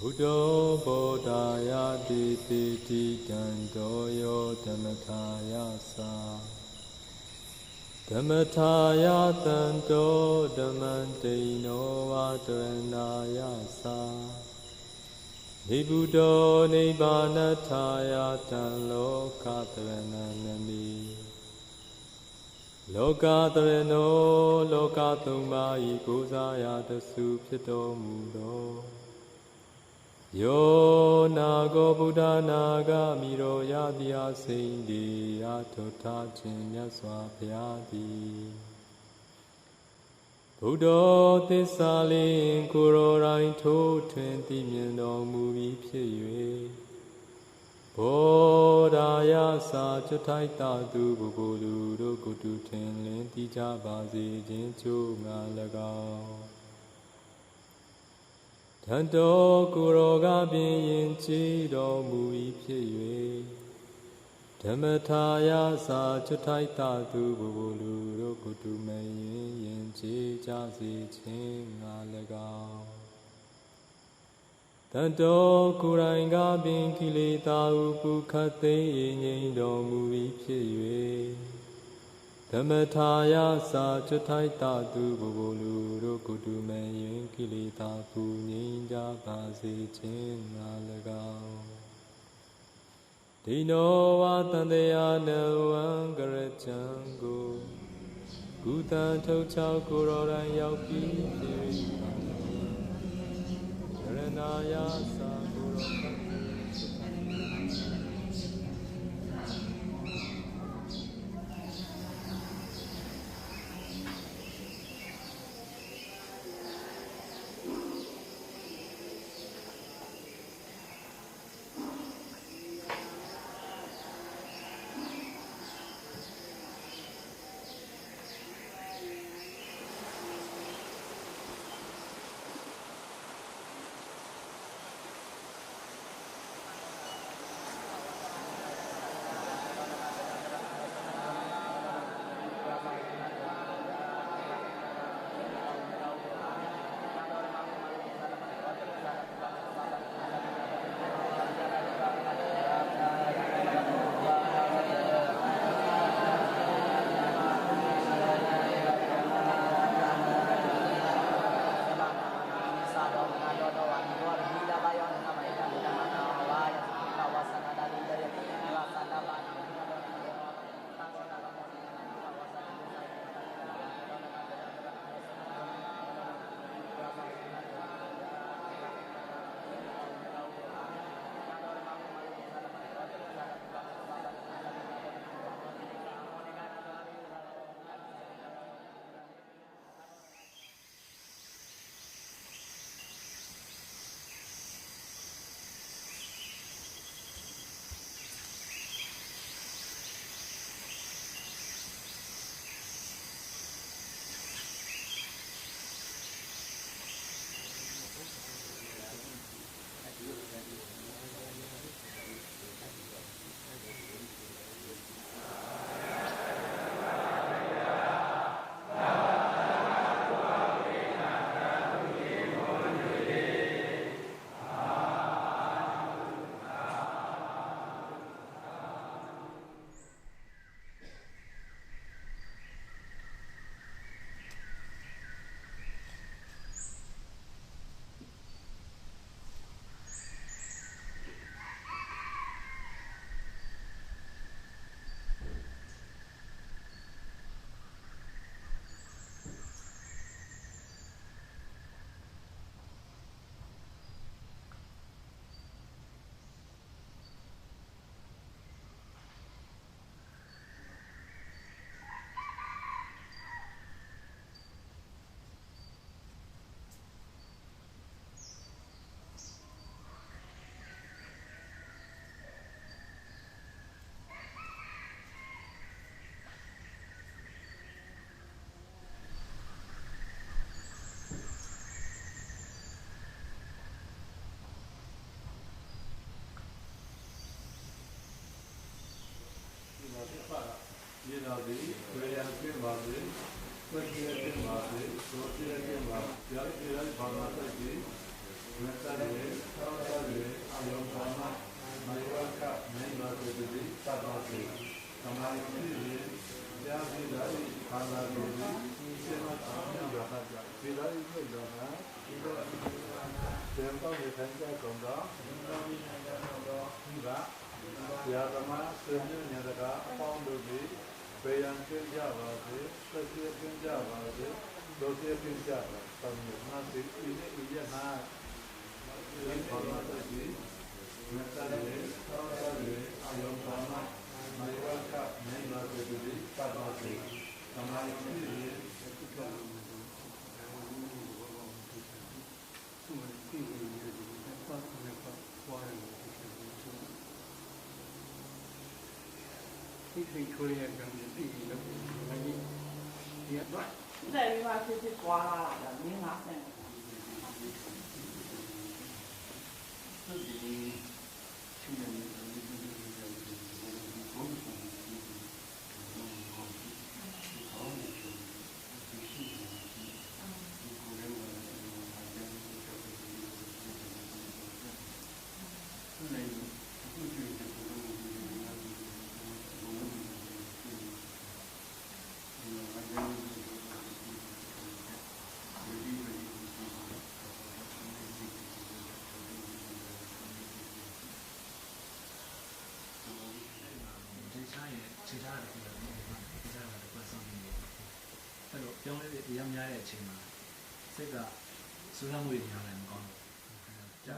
Buddho Bodhaya Diti Dandoyo Dhammataya Sa Dhammataya Dando Dhammantino Vadaranaya Sa Nibuddho Nibbanataya Lokadharanami Lokadharano Lokathumai Gozaya Dasu Pito Mudo Yo Nago Buddha Naga Miro Yadya Sindi Atota Jinya Swapyadi Buddha Tissalin Kuro Rain To 20 Miendo Mubi Pye Bodhaya Sa Chutai Tadu Bugulu Rukutu Tenlin Tija Bazi Jinchu Ngalagao Tanto Kuroga Bin Chido Mui Pye Dhammataya Sa Chutai Tadu Bugulu Rukutu Mayin Yin Chi Jasi Chin Ngalagao Tanto Kuranga Bin Kilita Upu Kate Yin Do Mui Pye Dhammataya Sa Chutai Tadu Bugulu Rukutu Mayin Kilita Pu Ninja Basi Chin Ngalagao Dino Vatandeya Nawan Garachango Gutan Tochao Kuroran Yaupi Karanaya Sa Kurokan Nadi, Veyankin Vadi, Sakiyakin Vadi, Sosiyakin Vadi, Yakirai Bhagataki, Metare, Tavare, Ayamana, Mayaka, Naivakati, Sabati, Kamayaki, Yavidari, Kalagiri, Sima Tamya Yahaka, Vidari Yahaka, Tempa Vitanja Konga, Hiva, Yadama, Senu Nyadaka, Poundubi, Veyankin Javadi, Sakiyakin Javadi, Dosiyakin Javadi, Tamya, Iyana, Bhagataki, Metare, Tavare, Ayamana, Mayaka, Naivakati, Sabati, Kamayaki,这句话就是刮啦啦的，没拿声。自己去年其他的这个其他的各上面的，အဲ့လိုပြောင်းလဲရမ်းများတဲ့အချိန်မှာစိတ်ကစူးစမ်းမှုတွေများတယ်မကောင်းဘူးကြာ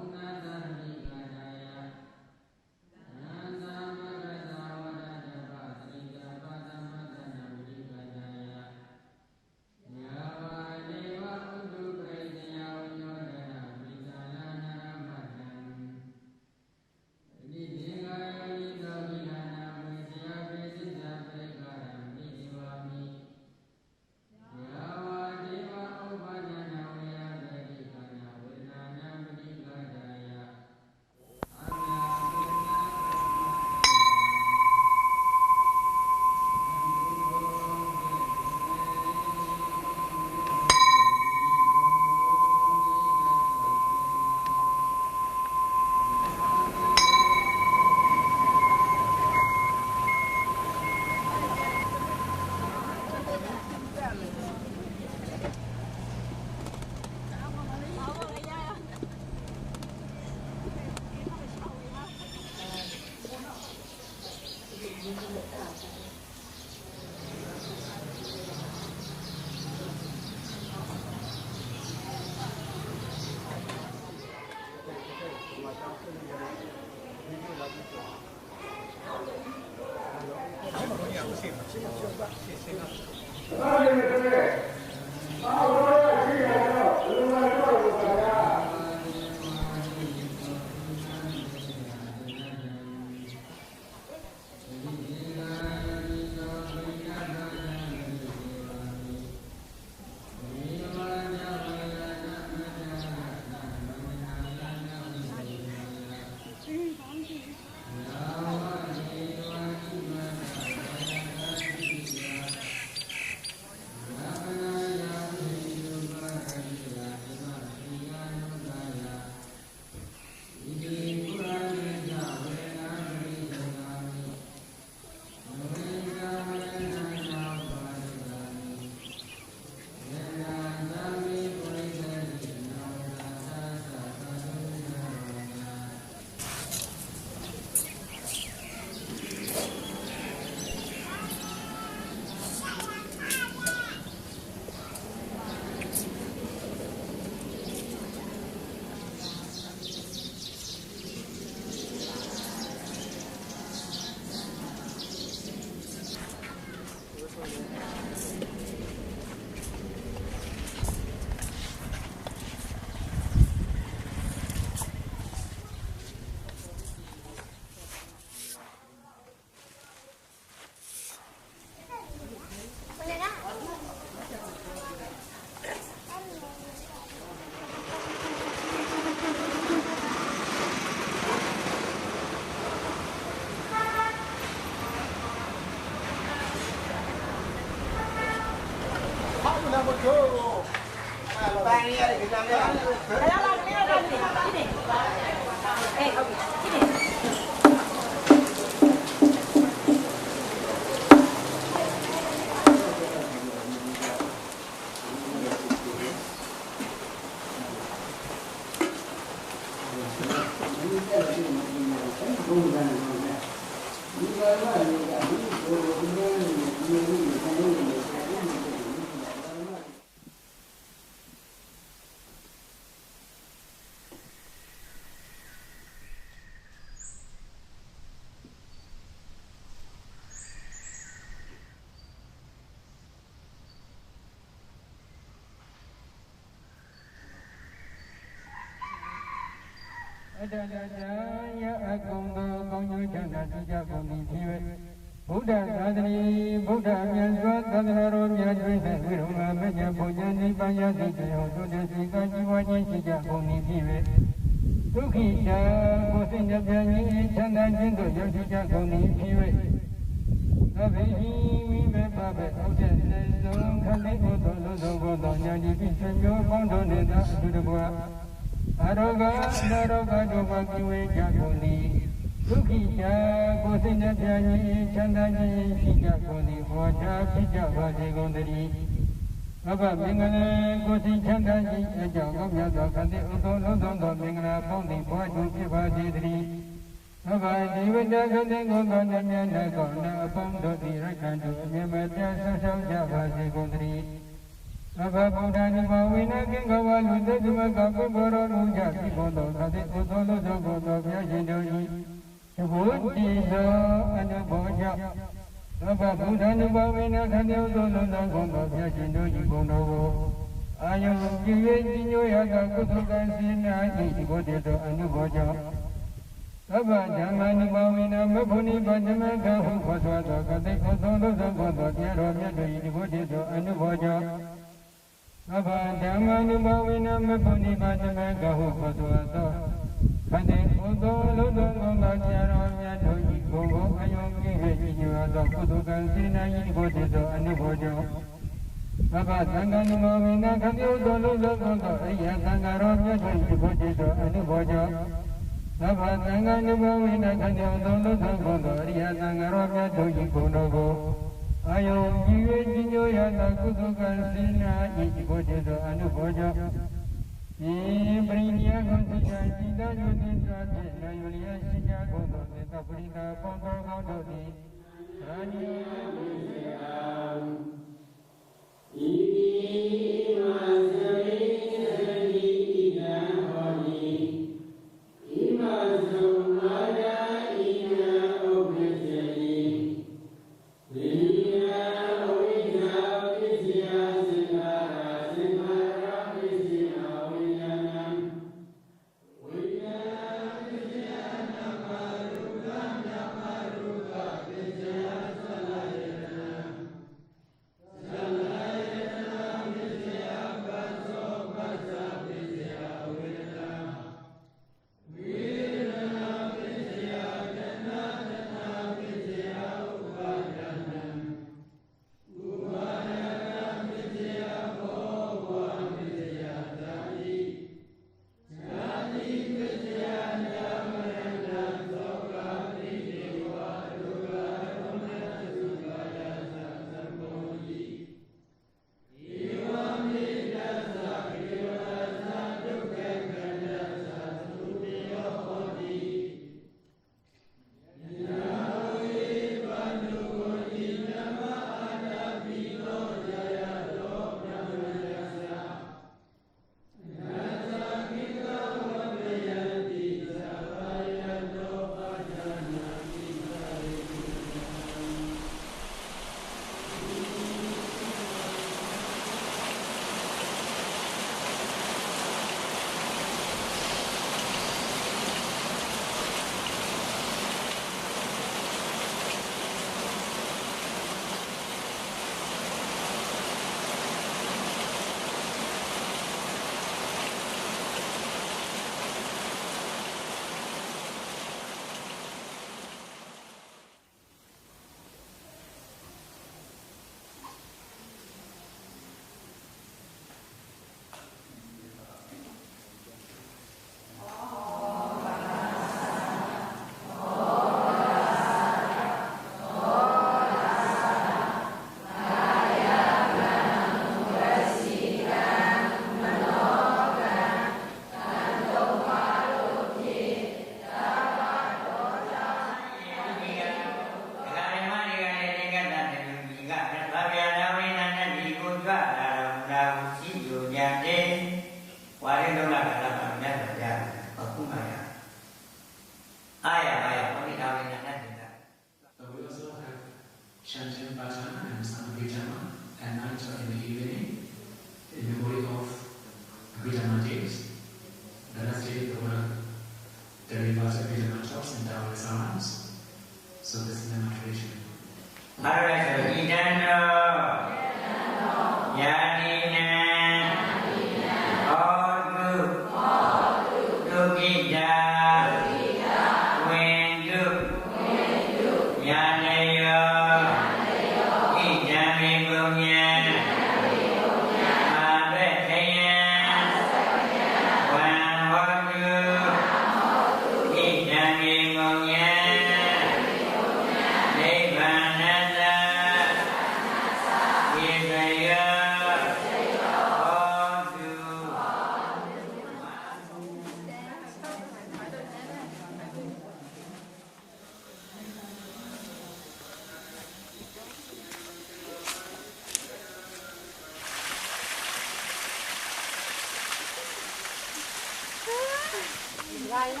来了，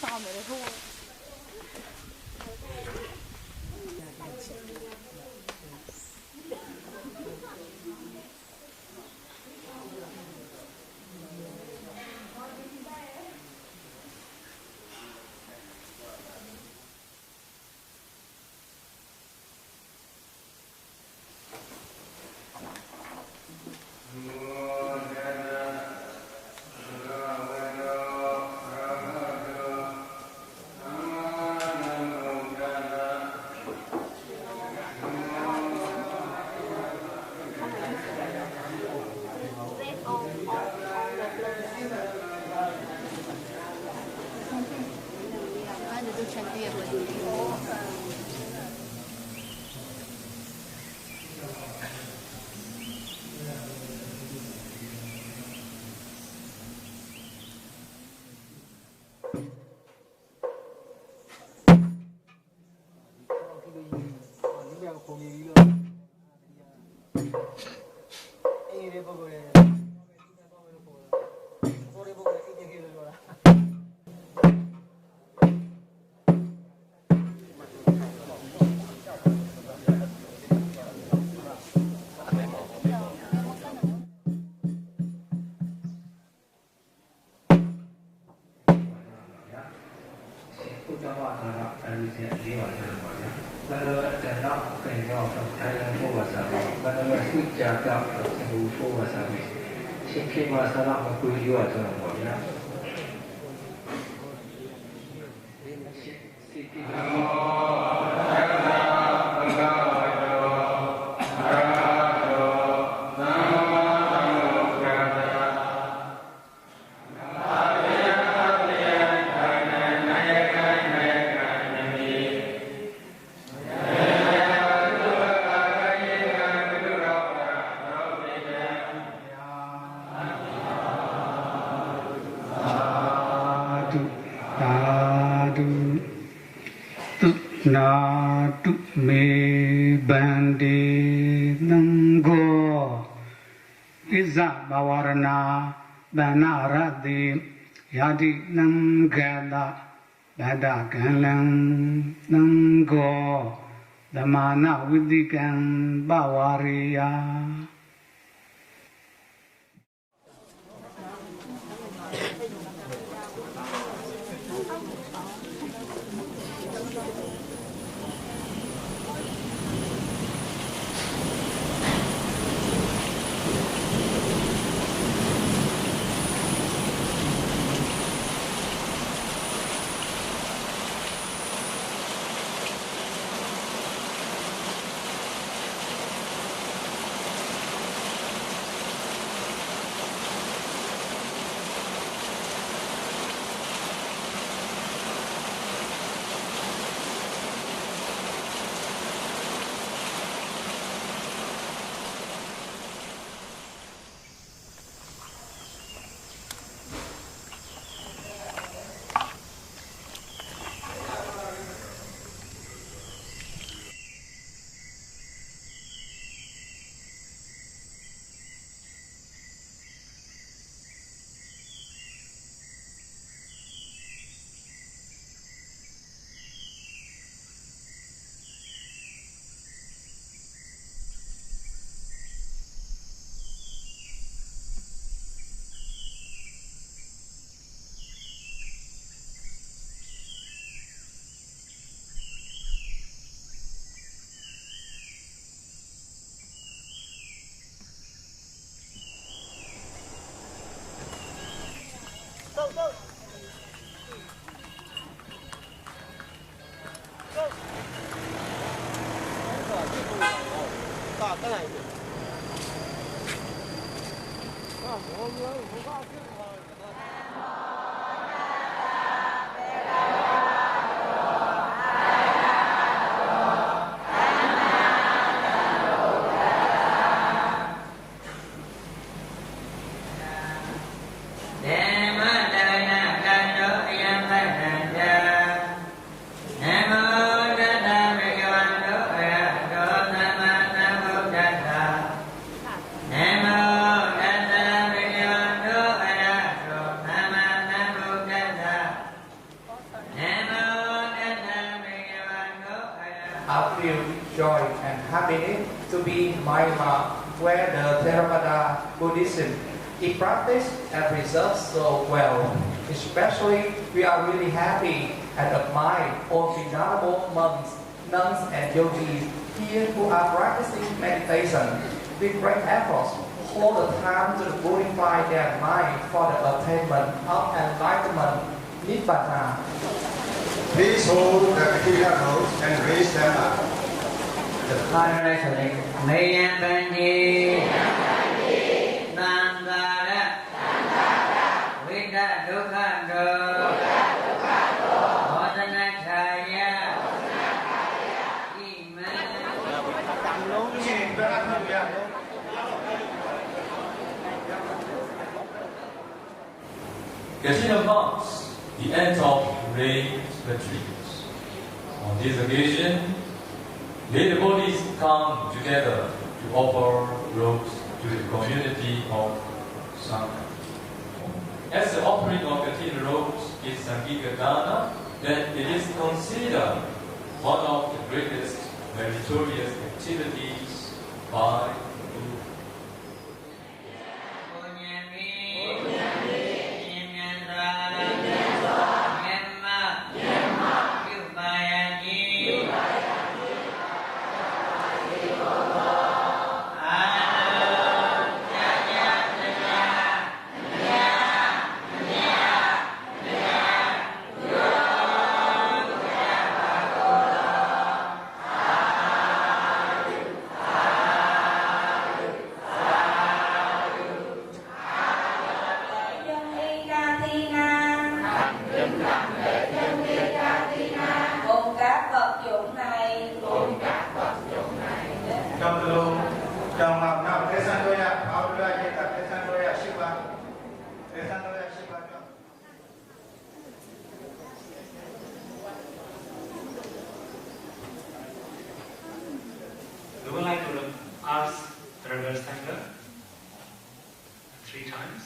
上面的路。Yadi Nangala Badakalang Nango Damana Vidikan Bawariya I feel joy and happiness to be in Myanmar, where the Theravada Buddhism is practiced and preserved so well. Especially, we are really happy and admire all the venerable monks, nuns, and yogis here who are practicing meditation with great efforts all the time to purify their mind for the attainment of enlightenment, Nibbana. Please hold the material notes and raise them up. The Parasalik Mayambandi Nandara Vida Dukkando Modanakaya Katina marks the end of rain retreats. On this occasion, the devotees come together to offer robes to the community of Sangha. As the offering of Katina robes is Sangika Dana, then it is considered one of the greatest meritorious activities by We would like to ask the reverse Sangha 3 times.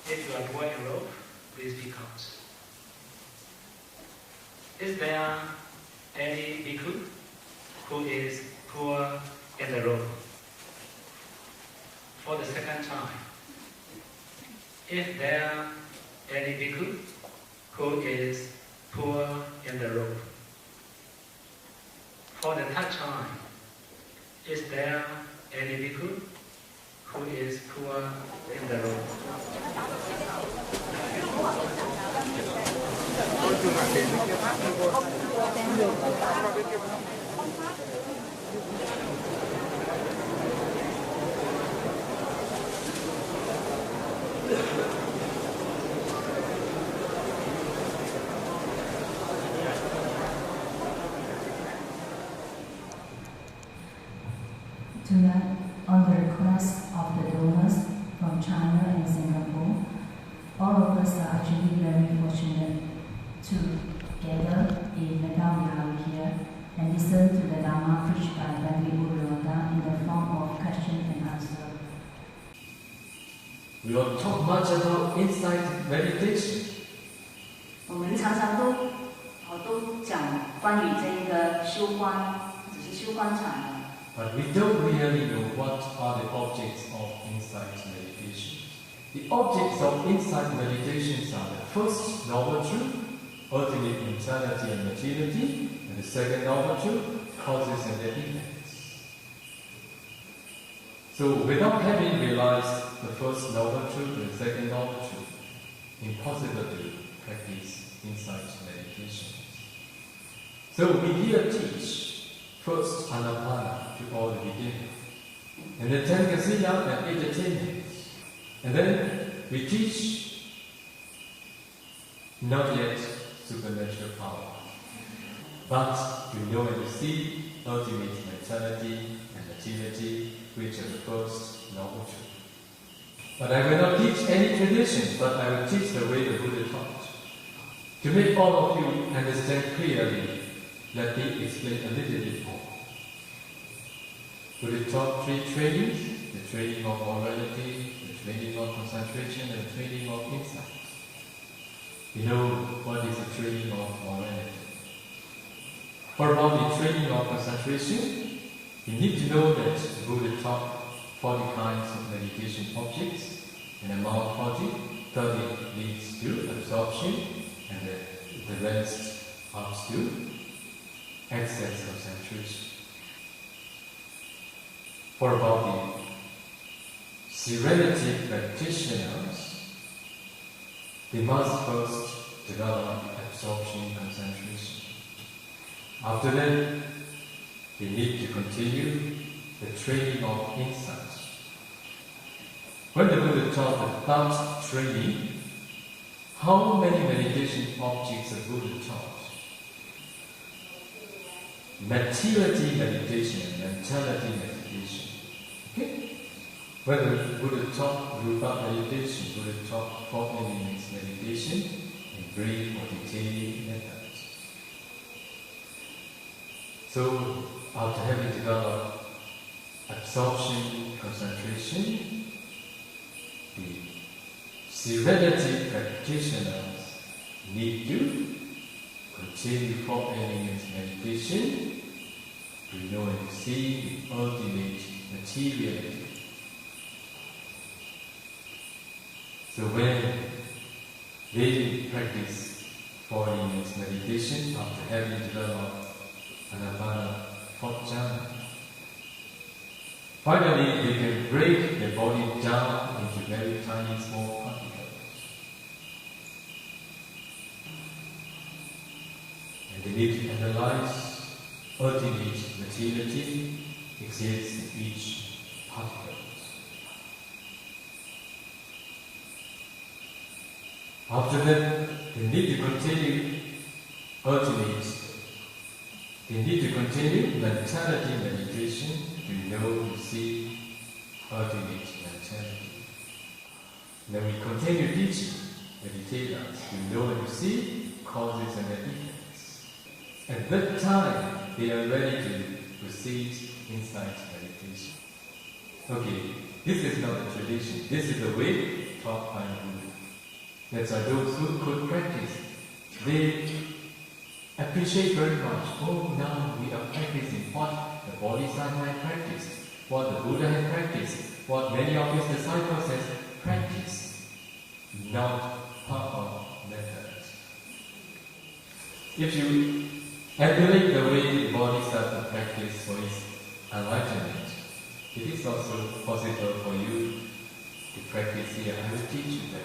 If you are wearing a robe, please be out. Is there any bhikkhu who is poor in the robe? For the second time, if there are any bhikkhu who is poor in the robe? For the third time, is there any bhikkhu who is poor in the robe? Tonight, on the request of the donors from China and Singapore, all of us are actually very fortunate to gather in Megawihara here and listen to the Dharma preached by Bandi Udayana in the form of question and answer. We don't talk much about insight meditation. 我们常常都讲关于这个修观，只是修观禅。 But we don't really know what are the objects of insight meditation. The objects of insight meditations are the first noble truth, ultimate eternity and materiality, and the second noble truth, causes and their effects. So without having realized the first noble truth and the second noble truth, impossible to practice insight meditation. So we here teach first Anapana to all beginning. And then 10 Kasila and 8 attainments. And then we teach not yet supernatural power, but you know and you see ultimate mentality and materiality, which are the first noble truth. But I will not teach any tradition, but I will teach the way the Buddha taught. To make all of you understand clearly, let me explain a little bit more. Buddha taught 3 trainings: the training of morality, the training of concentration, and the training of insight. You know what is the training of morality? For about the training of concentration, you need to know that the Buddha taught 40 kinds of meditation objects, and among 40, 30 leads to absorption, and the rest comes to excess concentration. For about the serenity practitioners, they must first develop absorption concentration. After that, they need to continue the training of insight. When the Buddha taught the thought training, how many meditation objects the Buddha taught? Materiality meditation and mentality meditation. Okay? When the Buddha taught Rupa meditation, Buddha taught 4 elements meditation and brief or detailed methods. So, after having developed absorption, concentration, the serenity practitioners need to continue 4 elements meditation to know and see the ultimate materiality. So when they practice 4 elements meditation after having developed Anapana 4th jhana, finally they can break their body down into very tiny small particles. And they need to analyze ultimate materiality exists in each particle. After that, they need to continue mentality meditation to know, to see ultimate mentality. Then we continue teaching meditators to know and to see causes and effects. At that time, they are ready to proceed insight meditation. Okay, this is not a tradition. This is the way taught by the Buddha. That's why those who could practice, they appreciate very much. Oh, now we are practicing what the Bodhisattva had practiced, what the Buddha had practiced, what many of his disciples have practiced, not part of methods. If you emulate the way the Bodhisattva practiced for his enlightenment, it is also possible for you to practice here. I will teach you that.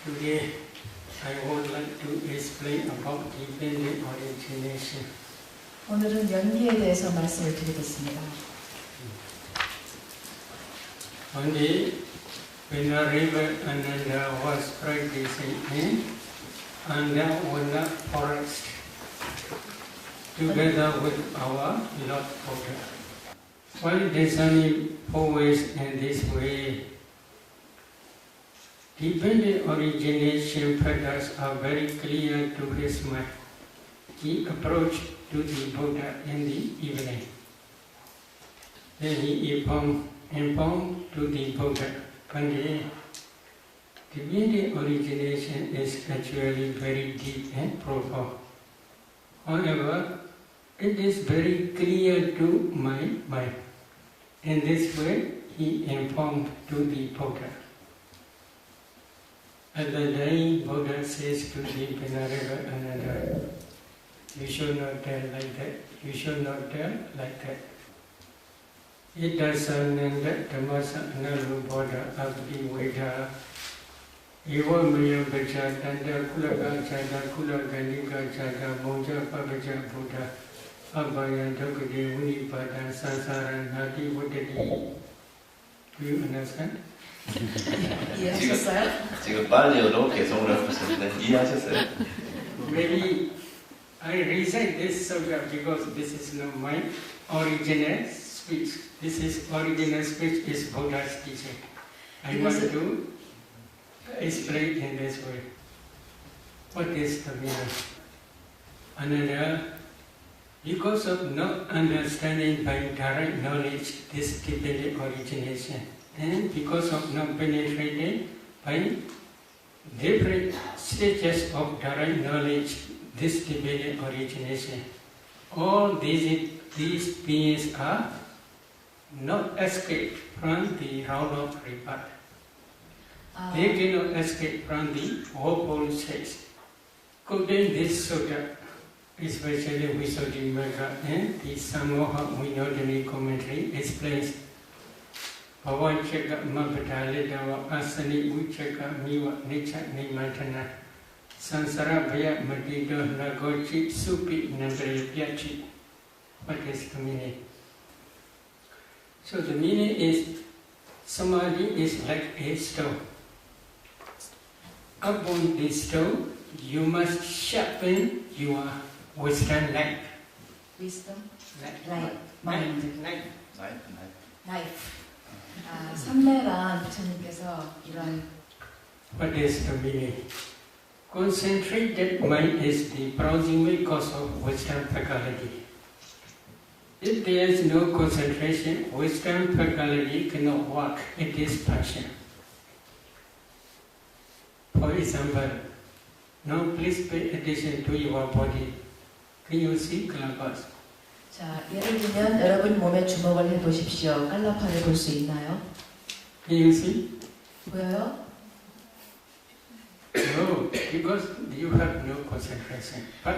Today, I would like to explain about dependent origination. 오늘은 연기에 대해서 말씀을 드리겠습니다. One day, when a river Ananda was practicing in Andavana forest, together with our Lord Buddha. While discerning always in this way, dependent origination patterns are very clear to his mind. He approached to the Buddha in the evening. Then he informed to the Buddha, Pandit, dependent origination is actually very deep and profound. However, it is very clear to my mind. In this way, he informed to the Buddha. At the day, Buddha says to the Venerable Ananda, you should not tell like that, you should not tell like that. Itasananda Dhammasa Analu Buddha Abdi Veda Eva Maya Bacha Tanda Kulaga Chada Kulaganika Chada Monja Pabaja Buddha Abhaya Dhokade Unipada Sansaran Hati Buddhadi. Do you understand? 이해하셨어요? 지금 빨리어로 개성을 해보셨는데 이해하셨어요? Maybe I recite this subject because this is not my original speech. This is original speech is Buddha's teaching. I want to explain in this way. What is the meaning? Another, because of not understanding by direct knowledge this dependent origination, and because of not penetrating by different stages of direct knowledge this dependent origination, all these beings are not escape from the round of rebirth. They cannot escape from the fourfold stage. Quoting this sutta, especially Visuddhimagga and the Samoha Vinodani commentary explains Bhavachaka Mabhadalitawa Asani Uchaka Miwa Nicha Nimantana Sansara Bhaya Madido Nagochi Supi Nandre Pyachi. What is the meaning? So the meaning is Samadhi is like a stone. Upon this stone, you must sharpen your wisdom light. Wisdom, light, mind, life. 삼매란 부처님께서 이런 What is the meaning? Concentrated mind is the proximate cause of wisdom faculty. If there is no concentration, wisdom faculty cannot work. It is passion. For example, now please pay attention to your body. Can you see Kalabas? 자, 예를 들면 여러분 몸에 주목을 해보십시오. 깔라파를 볼 수 있나요? Can you see? 보여요? No, because you have no concentration. But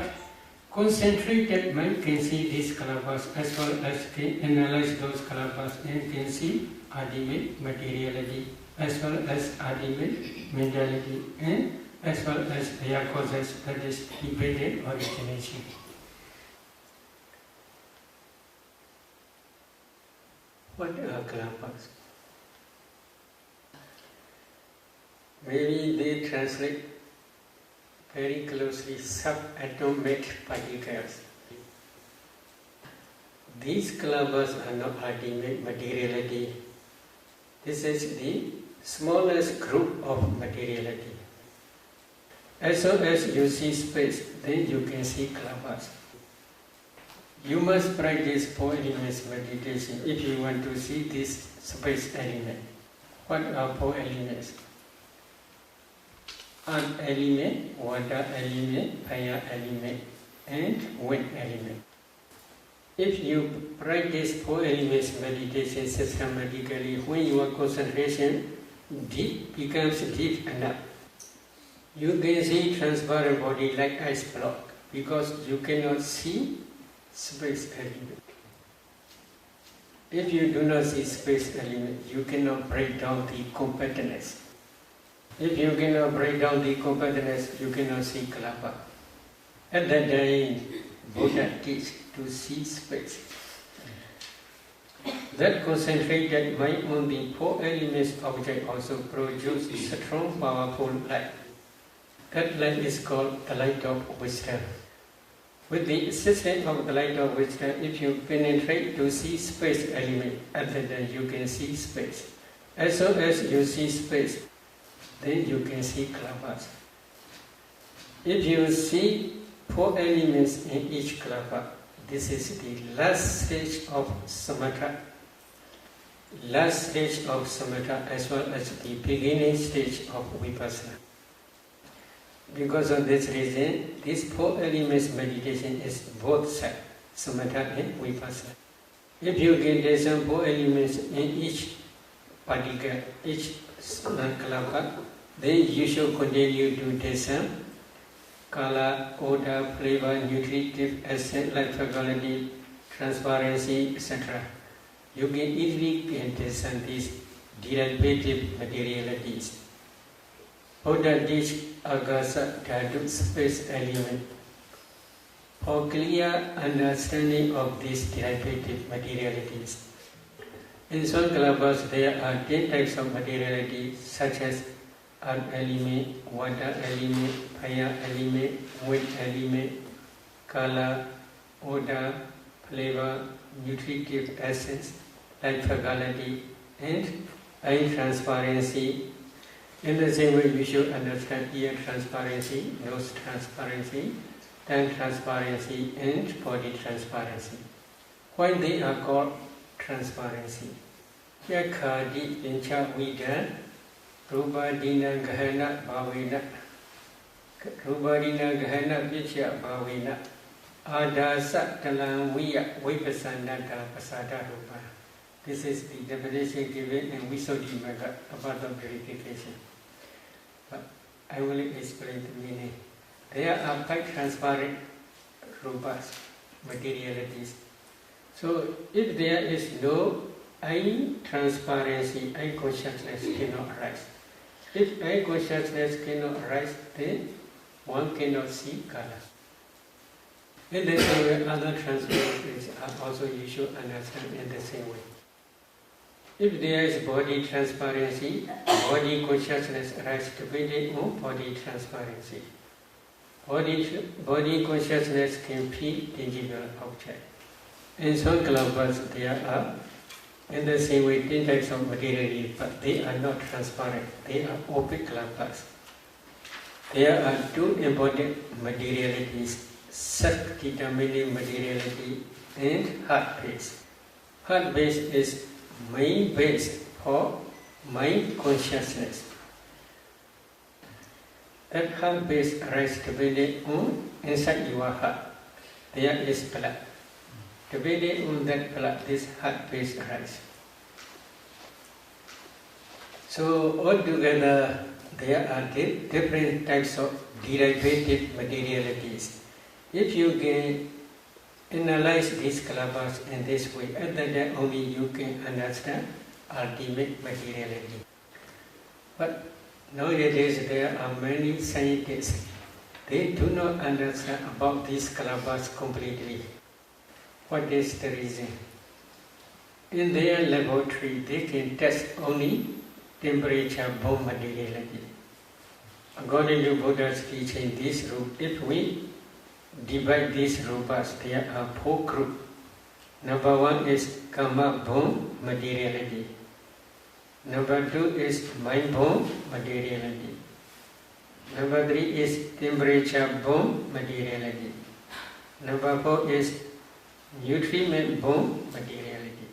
concentrated mind can see these Kalabas as well as can analyze those Kalabas and can see ultimate materiality as well as ultimate mentality and as well as their causes, that is dependent origination. What are Kalabas? Maybe they translate very closely subatomic particles. These Kalabas are not ultimate materiality. This is the smallest group of materiality. As soon as you see space, then you can see Kalabas. You must practice 4 elements meditation if you want to see this space element. What are 4 elements? Earth element, water element, fire element, and wind element. If you practice 4 elements meditation systematically, when your concentration becomes deep enough, you can see transparent body like ice block because you cannot see space element. If you do not see space element, you cannot break down the compactness. If you cannot break down the compactness, you cannot see kalapa. At that time, Buddha teach to see space. That concentrated mind on the four elements object also produces strong, powerful light. That light is called the light of wisdom. With the assistance of the light of wisdom, if you penetrate to see space element, at that time you can see space. As soon as you see space, then you can see kalapas. If you see four elements in each kalapa, this is the last stage of samatha. Last stage of samatha as well as the beginning stage of vipassana. Because of this reason, this four elements meditation is both side, samatha and vipassana. If you get these four elements in each particle, each kalapa, then you should continue to discern color, odor, flavor, nutritive, essence, life quality, transparency, etc. You can easily discern these derivative materialities. Buddha teach agasa dhatu space element. For clear understanding of these derivative materialities. In some kalapas there are 10 types of materiality such as earth element, water element, fire element, wind element, color, odor, flavor, nutritive essence, light quality, and eye transparency. In the same way, you should understand ear transparency, nose transparency, tongue transparency, and body transparency. Why they are called transparency? Yakhadi pincha vida, rupa dina gahana bhavina, rupa dina gahana picha bhavina, adasa talang viya vipasanada pasada rupa. This is the definition given in Visuddhimagga about the purification. But I will explain the meaning. There are five transparent rupas, materialities. So if there is no eye transparency, eye consciousness cannot arise. If eye consciousness cannot arise, then one cannot see color. In the same way, other transparencies are also you should understand in the same way. If there is body transparency, body consciousness arises depending on body transparency. Body consciousness can feel tangible object. In some kalapas there are, in the same way, 10 types of materiality, but they are not transparent. They are opaque kalapas. There are two important materialities, self-determining materiality and heart-based. Heart-based is mind based for mind consciousness. That heart base arises depending on inside your heart. There is blood. Depending on that blood, this heart base arises. So altogether, there are different types of derivative materialities. If you can analyze these kalapas in this way, and then only you can understand ultimate materiality. But nowadays there are many scientists, they do not understand about these kalapas completely. What is the reason? In their laboratory, they can test only temperature bomb materiality. According to Buddha's teaching, this room, if we divide these rupas, there are 4 groups. Number 1 is karma born materiality. Number 2 is mind born materiality. Number 3 is temperature born materiality. Number 4 is nutriment born materiality.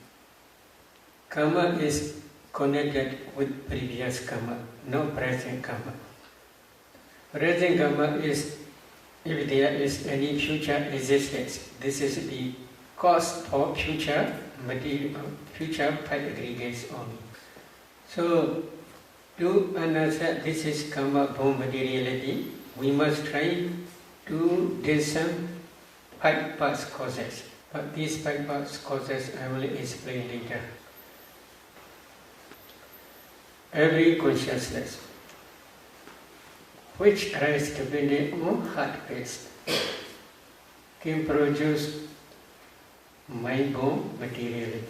Karma is connected with previous karma, no present karma. Present karma is if there is any future existence. This is the cause for future material, future part aggregates only. So, to understand this is karma born materiality, we must try to discern 5 past causes. But these 5 past causes I will explain later. Every consciousness, which arise depending on heart base, can produce mind-born materiality.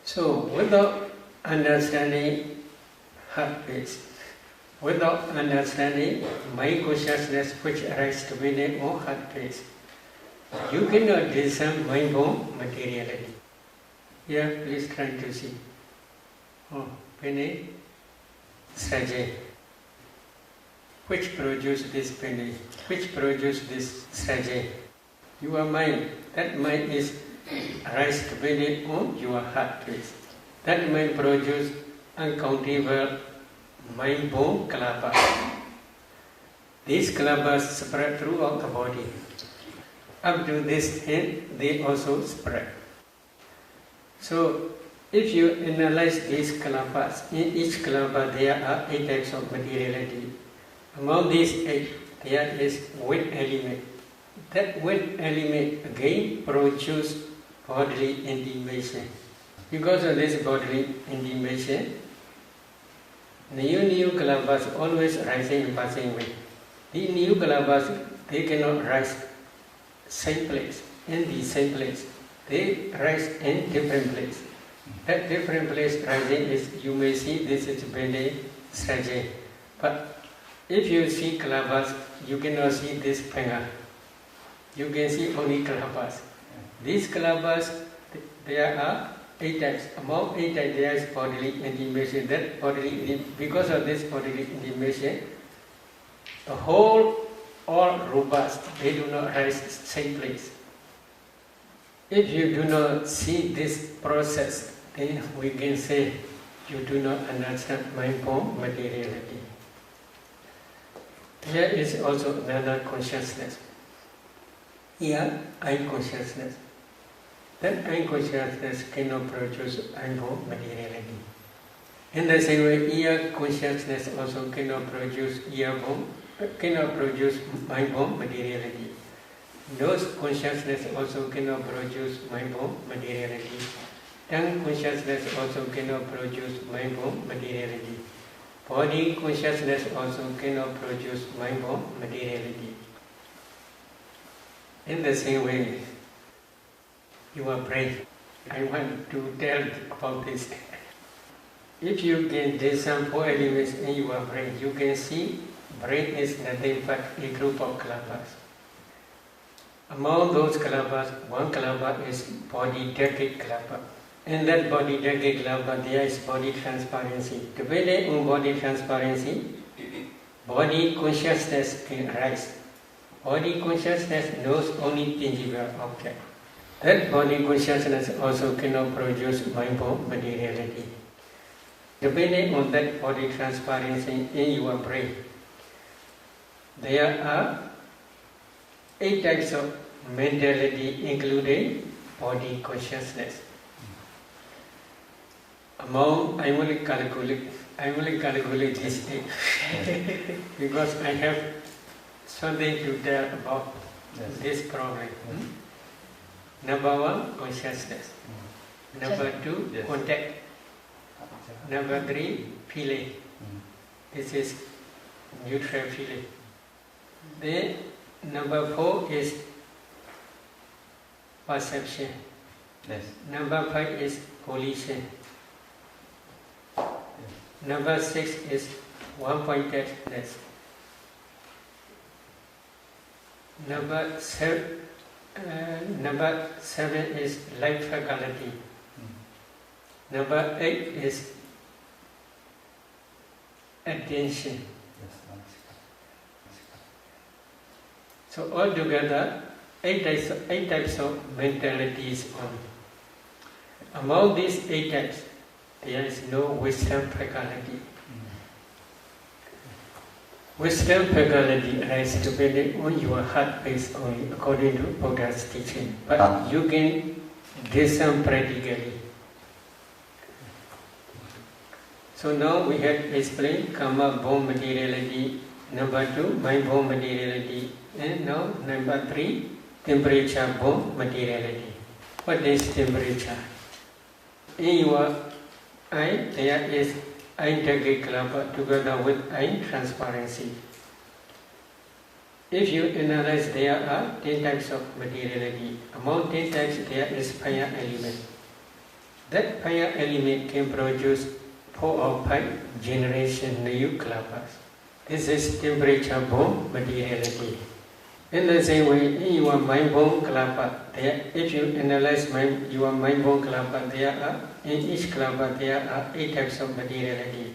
So without understanding heart base, without understanding mind consciousness which arises depending on heart base, you cannot discern mind-born materiality. Here, please try to see. Oh, penny, sraje. Which produce this penny? Which produce this sraje? Your mind. That mind is arise depending on your heart base. That mind produce uncountable mind-born kalabas. These kalabas spread throughout the body. Up to this end, they also spread. So, if you analyze these kalabas, in each kalaba there are 8 types of materiality. Among these 8, there is wind element. That wind element again produces bodily intimation. Because of this bodily intimation, new kalabas always rising and passing away. The new kalabas, they cannot rise same place, in the same place. They rise in different place. At different place rising is, you may see this is Bene Sraje. But if you see kalabas, you cannot see this finger. You can see only kalabas. These kalabas, there are 8 types. Among 8 types, there is bodily intimation. That bodily, because of this bodily intimation, the whole, all rupas, they do not rise same place. If you do not see this process, then we can say you do not understand mind-born materiality. Here is also another consciousness. Here, I consciousness. That I consciousness cannot produce mind-born materiality. In the same way, ear consciousness also cannot produce mind-born materiality. Nose consciousness also cannot produce mind-born materiality. Tongue consciousness also cannot produce mind-born materiality. Body consciousness also cannot produce mind-born materiality. In the same way, your brain, I want to tell about this. If you can discern 4 elements in your brain, you can see brain is nothing but a group of kalabas. Among those kalabas, one kalaba is body decade kalaba. In that body decade kalaba, there is body transparency. Depending on body transparency, body consciousness can arise. Body consciousness knows only tangible object. That body consciousness also cannot produce mind-born materiality. Depending on that body transparency in your brain, there are 8 types of mentality, including body consciousness. Among, I will calculate this thing because I have something to tell about this problem. Number 1, consciousness. Number 2, contact. Number 3, feeling. This is neutral feeling. Then number 4 is perception. Yes. Number 5 is volition. Number 6 is one-pointedness. Number 7 is life faculty. Number 8 is attention. So altogether, 8 types of mentalities only. Among these 8 types, there is no wisdom faculty. Wisdom faculty arises depending on your heart base only, according to Buddha's teaching. But you can discern practically. So now we have explained karma-born materiality. Number 2, mind-born materiality. And now number 3, temperature-born materiality. What is temperature? In your eye, there is eye decade kalaba together with eye transparency. if you analyze, there are 10 types of materiality. Among 10 types, there is fire element. That fire element can produce 4 or 5 generation new clappers. This is temperature-borne materiality. In the same way, in your mind-borne clapper, if you analyze your mind-borne clapper, in each clapper there are 8 types of materiality.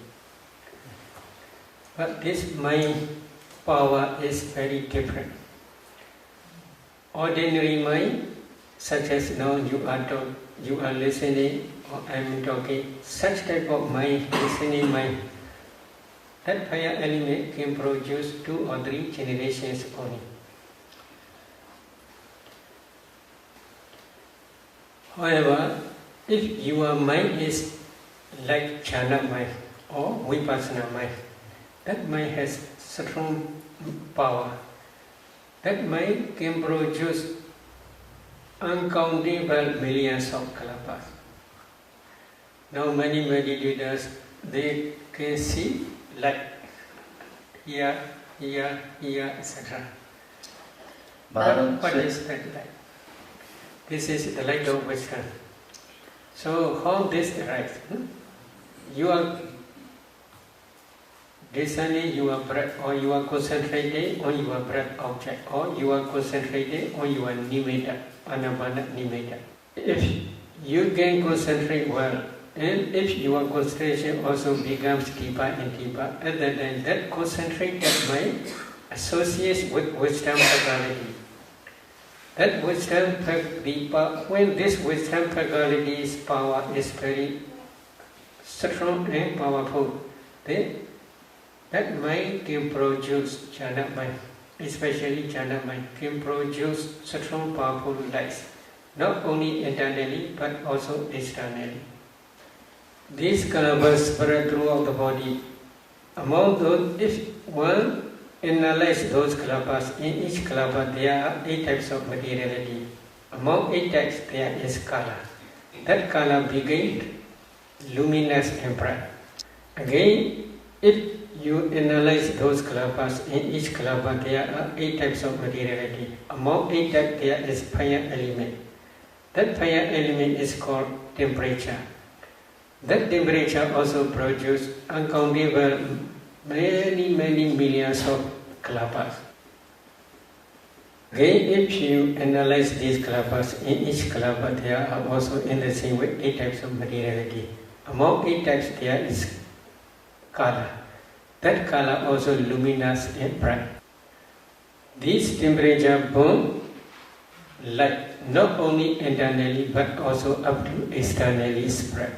But this mind power is very different. Ordinary mind, such as now you are listening or I am talking, such type of mind, listening mind, that fire element can produce 2 or 3 generations only. However, if your mind is like jhana mind or vipassana mind, that mind has strong power. That mind can produce uncountable millions of kalpas. Now many meditators, they can see light here, etc. What is that light? This is the light of wisdom. So how this arises? You are discerning your breath, or you are concentrating on your breath object, or you are concentrating on your nimitta, anapana nimitta. If you can concentrate well, and if your concentration also becomes deeper and deeper, at that time that concentrated mind associates with wisdom faculty. That wisdom, when this wisdom faculty's power is very strong and powerful, then that mind can produce jhana mind, especially jhana mind, can produce strong powerful lights, not only internally but also externally. These kalpas spread throughout the body. Among those, if one analyze those kalpas, in each kalpa there are 8 types of materiality. Among 8 types there is kala. That kala begins luminous and bright. Again, if you analyze those kalpas, in each kalpa there are 8 types of materiality. Among 8 types there is fire element. That fire element is called temperature. That temperature also produces uncountable many millions of kalpas. Again, if you analyze these kalpas, in each kalpa there are also in the same way 8 types of materiality. Among 8 types there is kala. That kala also luminous and bright. These temperature burn light not only internally but also up to externally spread.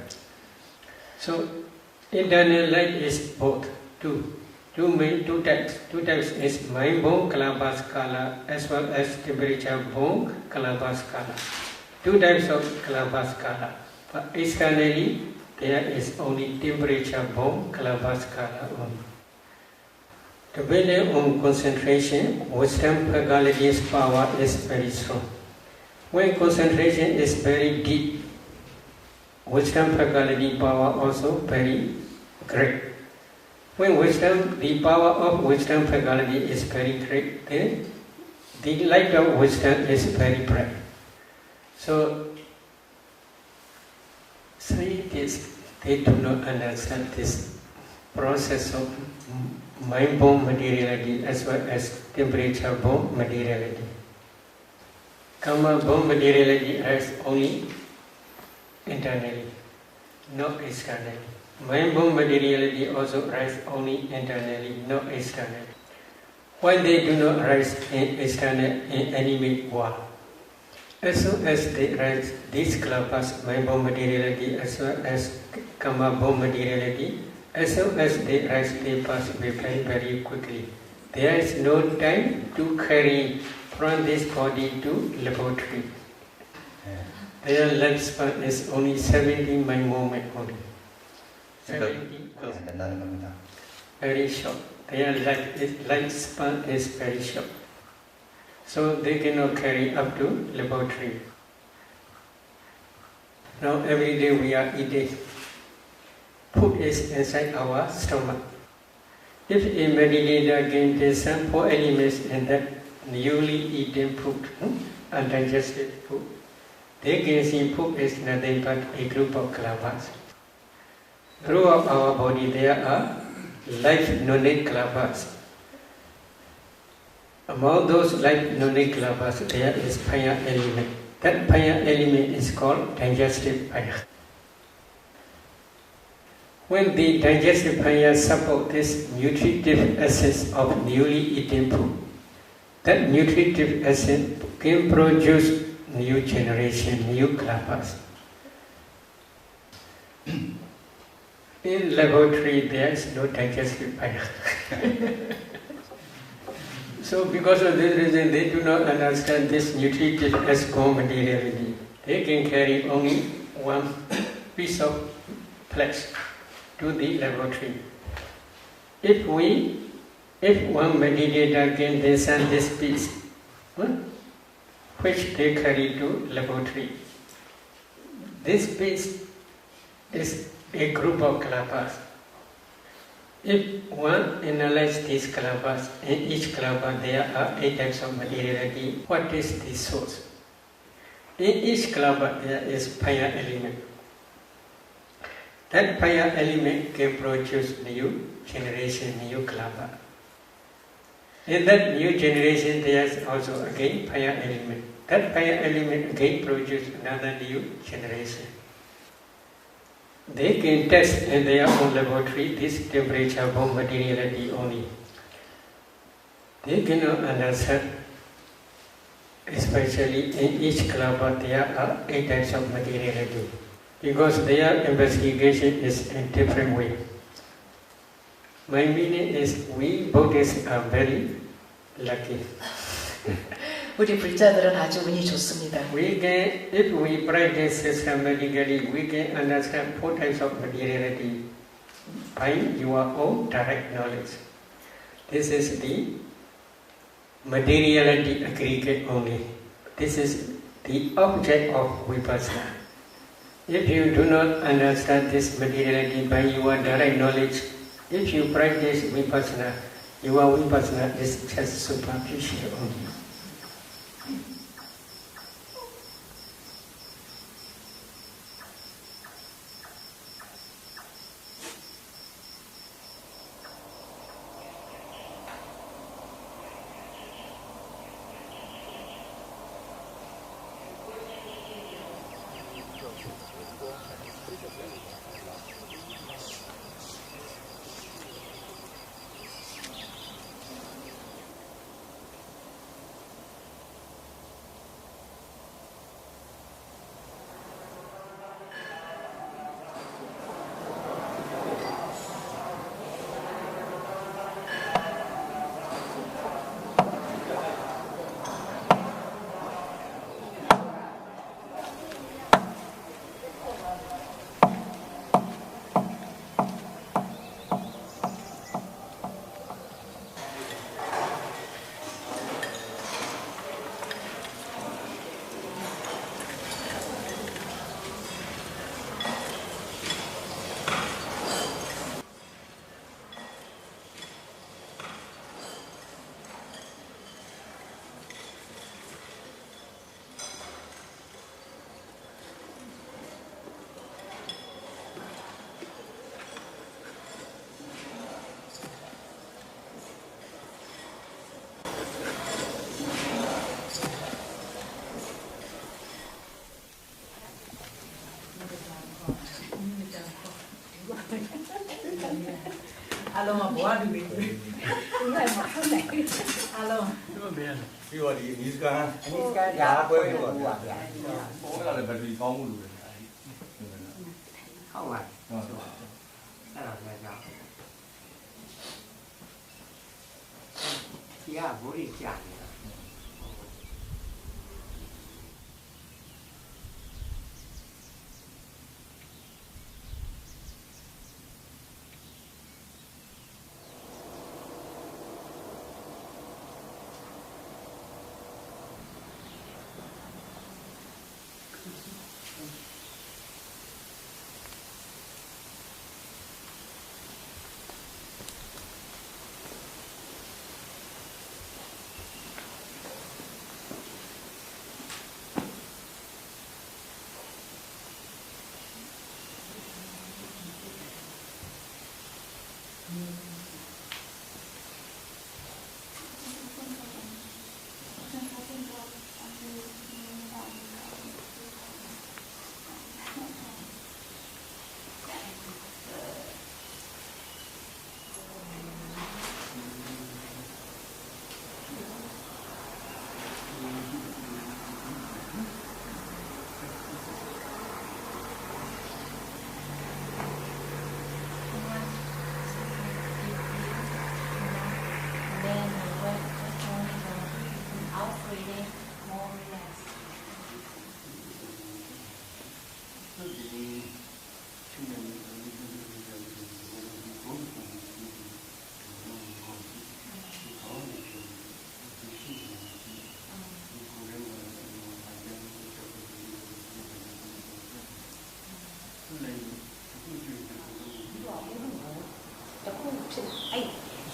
So internal light is both two types. 2 types is mind-borne kalapas kala as well as temperature-borne kalapas kala. 2 types of kalapas kala. But externally there is only temperature-borne kalapas kala only. Depending on concentration, wisdom faculty's power is very strong. When concentration is very deep, wisdom faculty power also very great. When the power of wisdom faculty is very great, then the light of wisdom is very bright. So, scientists, they do not understand this process of mind-borne materiality as well as temperature-borne materiality. Karma-borne materiality is only internally, not externally. Mind-borne materiality also arises only internally, not externally. When they do not arise in external in enemy world, as soon as they arise, these kalpas, mind-borne materiality as well as karma-borne materiality, as soon as they arise, they pass away very quickly. There is no time to carry from this body to laboratory. Their lifespan is only 70 moment only. 70. Very short. Their lifespan is very short. So they cannot carry up to laboratory. Now every day we are eating. Food is inside our stomach. If a meditator can discern 4 elements in that newly eaten food, undigested food, they can see food is nothing but a group of kalabas. Throughout our body there are life-knowing kalabas. Among those life-knowing kalabas there is fire element. That fire element is called digestive fire. When the digestive fire supports this nutritive essence of newly eaten food, that nutritive essence can produce new generation, new kalabas. In laboratory there is no digestive fire. So because of this reason they do not understand this nutritive as materiality. They can carry only one piece of flesh to the laboratory. If one meditator can discern this piece, which they carry to laboratory, this piece is a group of kalabas. If one analyzes these kalabas, in each kalaba there are 8 types of materiality. What is the source? In each kalaba there is fire element. That fire element can produce new generation, new kalaba. In that new generation there is also again fire element. That fire element again produces another new generation. They can test in their own laboratory this temperature bomb materiality only. They cannot understand, especially in each kalaba there are 8 types of materiality, because their investigation is in different way. My meaning is we Buddhists are very lucky. 우리 불자들은 아주 운이 좋습니다. We can, if we practice systematically, we can understand 4 types of materiality by your own direct knowledge. This is the materiality aggregate only. This is the object of vipassana. If you do not understand this materiality by your direct knowledge, if you practice vipassana, your vipassana is just superficial only. Alo 뭐 하는 거야? 이거 뭐 하네. Alo. 이거 뭐야? 이거 어디 미스가? 미스가 야 보여 이거. 뭐가 내 배터리 까먹는 거야. Không à? 어. 야, 물이 있지 않냐? ရ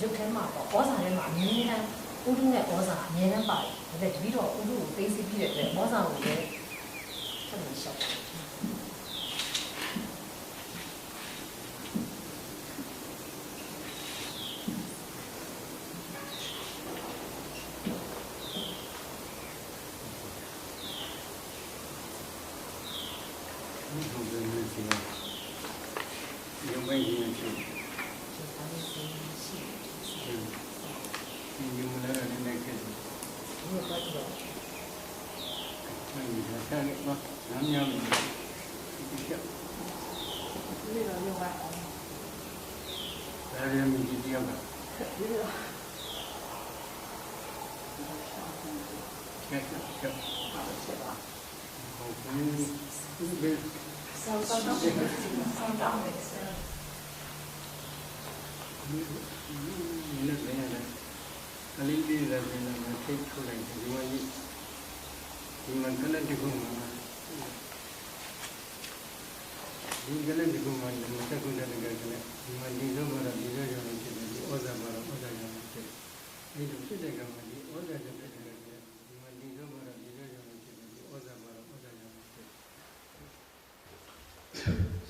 ုပ်ထဲမှာပေါ့ဘောဇာထဲမှာအမြဲတမ်းဥဒုနဲ့ဘောဇာအမြဲတမ်းပါတယ်ဒါပေမဲ့တပည့်တော်ဥဒုကိုသိသိပြီးတဲ့အတွက်ဘောဇာကိုလည်းထပ်ပြီးရှောက်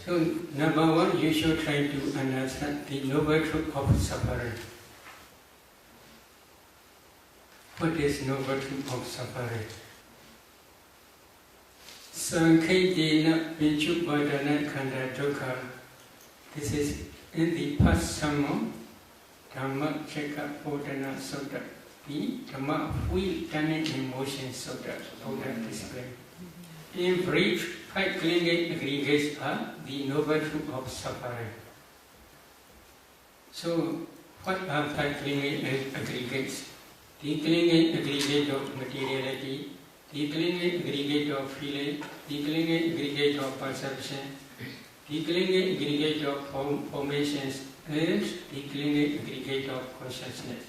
So, number one, you should try to understand the noble truth of suffering. What is noble truth of suffering? Sankhaitena Vinchubhadana Khanda Dukkha. This is in the past sermon, Dhamma Cheka Bodhana Sutta, the Dhamma Wheel Turning Emotion Sutta, Buddha explained. In brief, 5 clinging aggregates are the noble truth of suffering. So, what are 5 clinging aggregates? The clinging aggregate of materiality, the clinging aggregate of feeling, the clinging aggregate of perception, the clinging aggregate of formations, and the clinging aggregate of consciousness.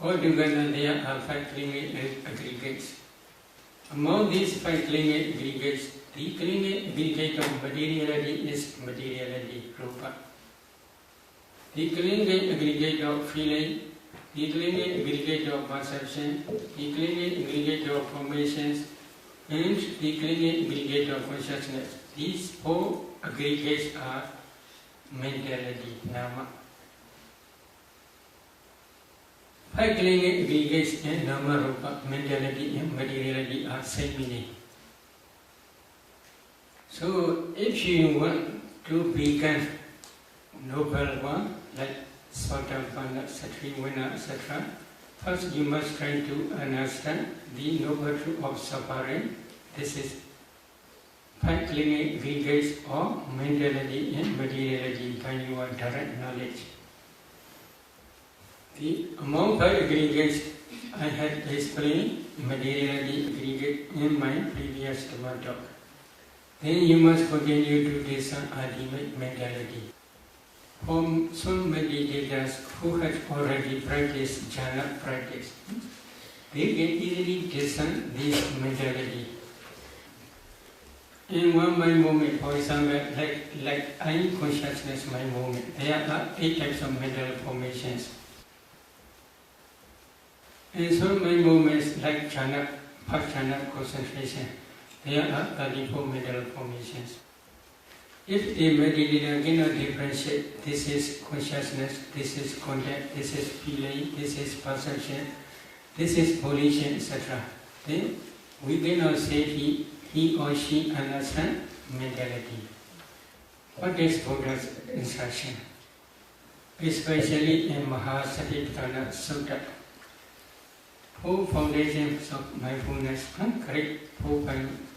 Altogether, there are 5 clinging aggregates. Among these 5 clinging aggregates, the clinging aggregate of materiality is materiality, rupa. The clinging aggregate of feeling, the clinging aggregate of perception, the clinging aggregate of formations, and the clinging aggregate of consciousness. These 4 aggregates are mentality, nama. 5 clinging aggregates and nama rupa, mentality and materiality are same meaning. So, if you want to become noble one, like Sotapanna, Satrivanna, etc., first you must try to understand the noble truth of suffering. This is 5 clinging aggregates of mentality and materiality by your direct knowledge. Among 5 aggregates, I had explained materiality aggregate in my previous talk. Then you must continue to discern ultimate mentality. For some meditators who have already practiced jhana practice, they can easily discern this mentality. In one mind movement, for example, like I consciousness mind movement, there are 8 types of mental formations. In some mind movements, like jhana, first jhana concentration, there are 34 mental formations. If a meditator cannot differentiate, this is consciousness, this is contact, this is feeling, this is perception, this is volition, etc., then we cannot say he or she understand mentality. What is Buddha's instruction? Especially in Mahasatipatthana Sutta, 4 foundations of mindfulness, correct 4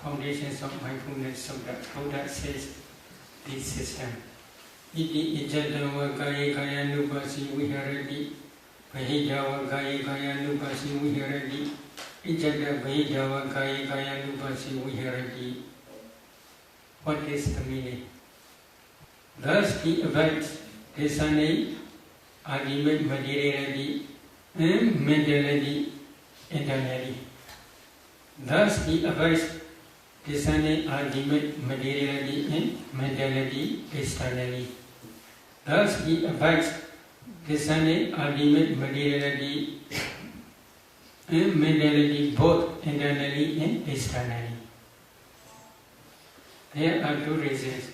foundations of mindfulness Sutta, Buddha says this system. Iti ijadava kaya kaya nupasi viharati, vahijava kaya kaya nupasi viharati, ijada vahijava kaya kaya nupasi viharati. What is the meaning? Thus he abides discerning ultimate materiality and mentality internally. Thus he abides discerning ultimate materiality and mentality externally. Thus he abides discerning ultimate materiality and mentality both internally and externally. There are 2 reasons.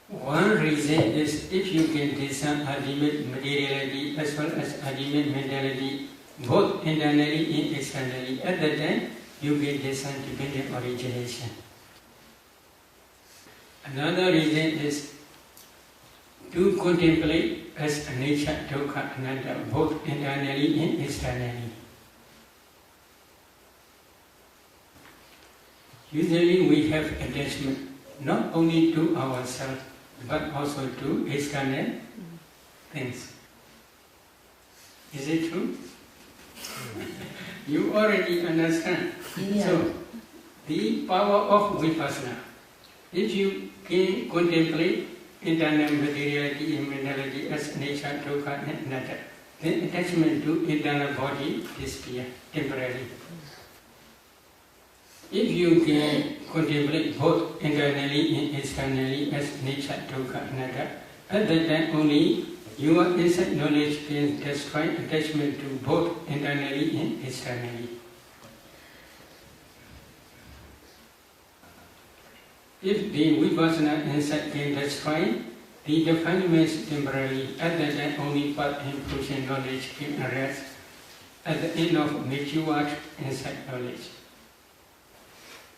One reason is if you can discern ultimate materiality as well as ultimate mentality, both internally and externally, at that time you can discern dependent origination. Another reason is to contemplate as nature, dukkha, anatta, both internally and externally. Usually we have attachment not only to ourselves but also to external things. Is it true? You already understand. Yeah. So, the power of vipassana. If you can contemplate internal materiality and mentality as nature, dukkha, and anatta, then attachment to internal body disappears temporarily. If you can contemplate both internally and externally as nature, dukkha, anatta, at that time only your inside knowledge can destroy attachment to both internally and externally. If the vipassana insight can destroy the defilements temporarily, at that time only path and fruition knowledge can arise at the end of matured insight knowledge.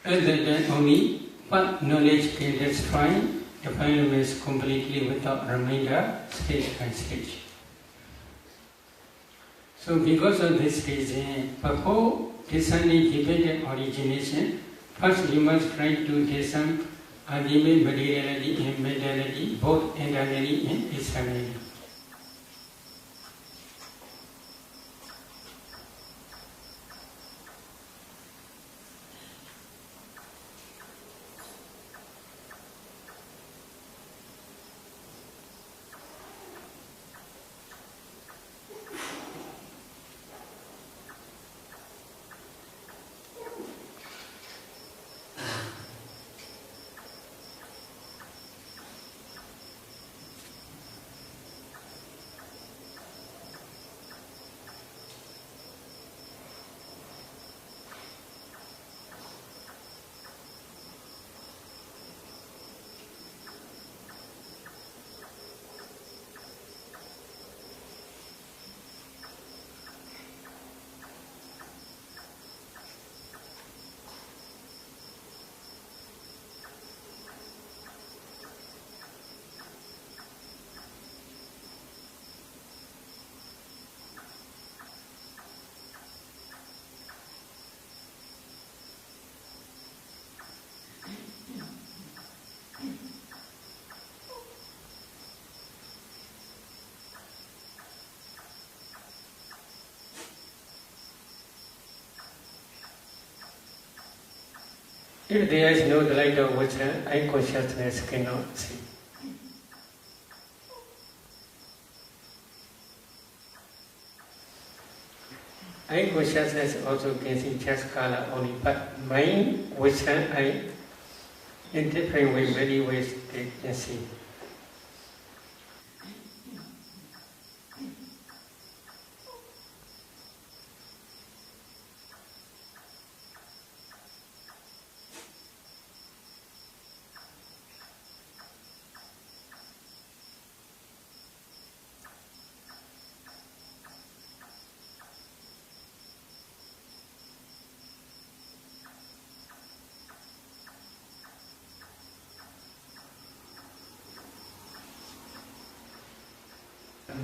At that time only path knowledge can destroy defilements completely without remainder, stage by stage. So because of this reason, before discerning dependent origination, first you must try to discern ultimate materiality and mentality, both internally and externally. If there is no light of wisdom, eye consciousness cannot see. Eye consciousness also can see just color only, but mind, wisdom, eye, in different ways, many ways they can see.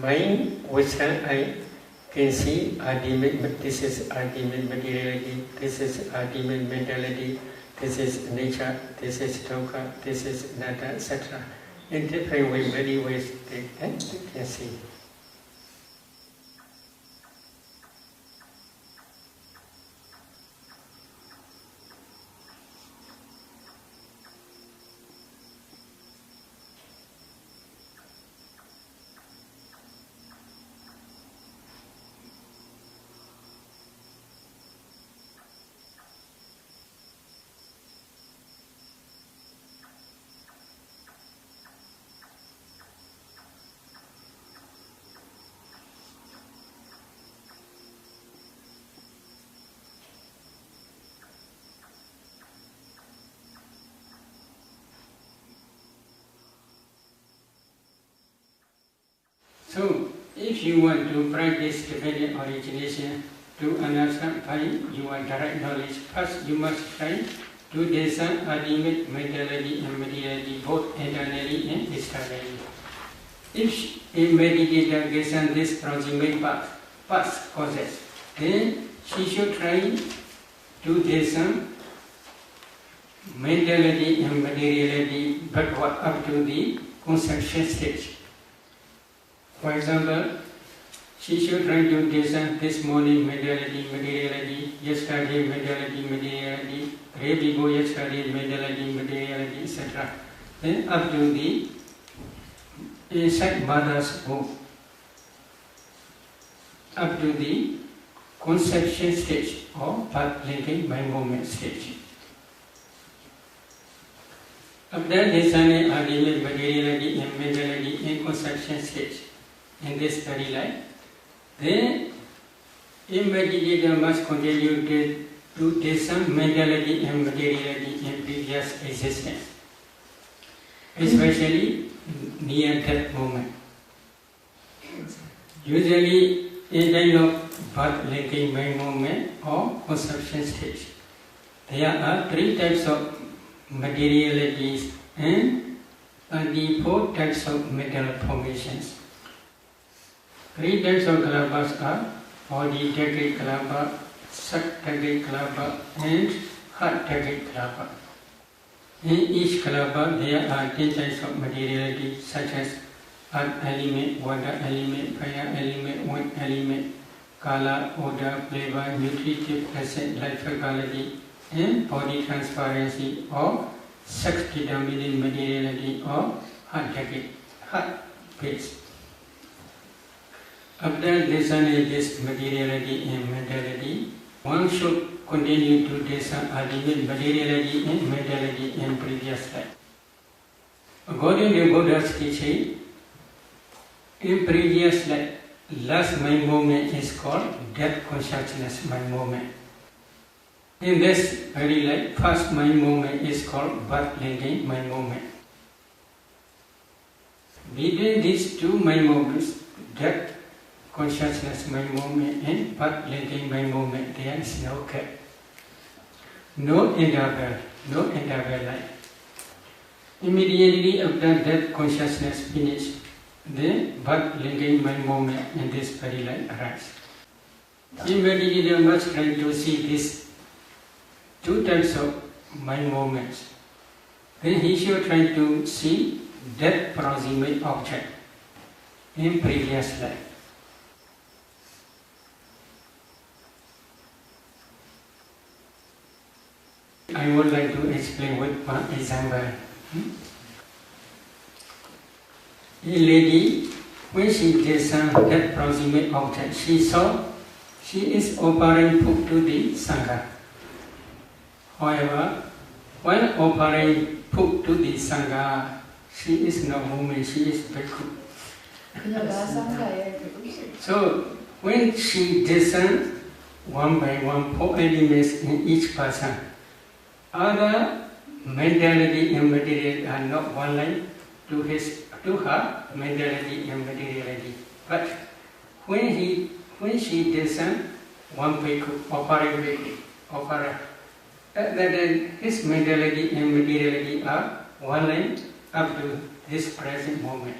mind, which I can see ultimate, this is ultimate materiality, this is ultimate mentality, this is nature, this is dukkha, this is anatta, etc. In different ways, many ways they can see. So, if you want to practice dependent origination to understand by your direct knowledge, first you must try to discern ultimate mentality and materiality both internally and externally. If a meditator discerns this proximate past causes, then she should try to discern mentality and materiality backward up to the conception stage. For example, she should try to discern this morning mentality, materiality, yesterday mentality, materiality, day before yesterday mentality, materiality, etc. Then up to the inside mother's womb, up to the conception stage or birth linking by moment stage. After discerning ultimate materiality and mentality in conception stage, in this very life, then a meditator must continue to discern mentality and materiality in previous existence, especially near death moment. Usually in time of birth linking mind moment or conception stage, there are 3 types of materialities and 24 types of mental formations. 3 types of kalabas are body decade kalapa, sak decade kalapa, and heart decade kalapa. In each kalapa there are 10 types of materiality such as earth element, water element, fire element, wind element, color, odor, flavor, nutritive acid, life faculty, and body transparency or sex determining materiality or heart decade, heart base. After discerning this materiality and mentality, one should continue to discern ultimate materiality and mentality in previous life. According to Buddha's teaching, in previous life, last mind moment is called death consciousness mind moment. In this very life, first mind moment is called birth linking mind moment. Between these 2 mind moments, death consciousness mind moment and birth linking mind moment, there is no gap, no interval life. Immediately after death consciousness finishes, the birth linking mind moment in this very life arises. The meditator must try to see these 2 types of mind moments. Then he should try to see death proximate object in previous life. I would like to explain with one example. A lady, when she discerned that proximate object, she saw she is offering food to the Sangha. However, while offering food to the Sangha, she is no woman, she is bhikkhu. So, when she discerned one by one 4 elements in each person, other mentality and materiality are not one line to her mentality and materiality. But when she discerned one bhikkhu, opera, then his mentality and materiality are one line up to this present moment.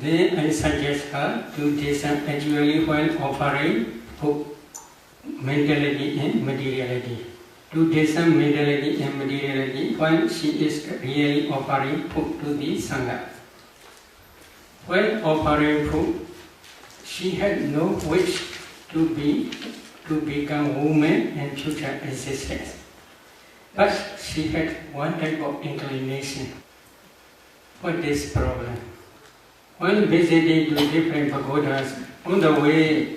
Then I suggest her to descend actually when offering food, mentality and materiality. To descend mentality and materiality when she is really offering food to the Sangha. When offering food, she had no wish to become woman and future existence. But she had one type of inclination. What is the problem? When visiting to different pagodas, on the way,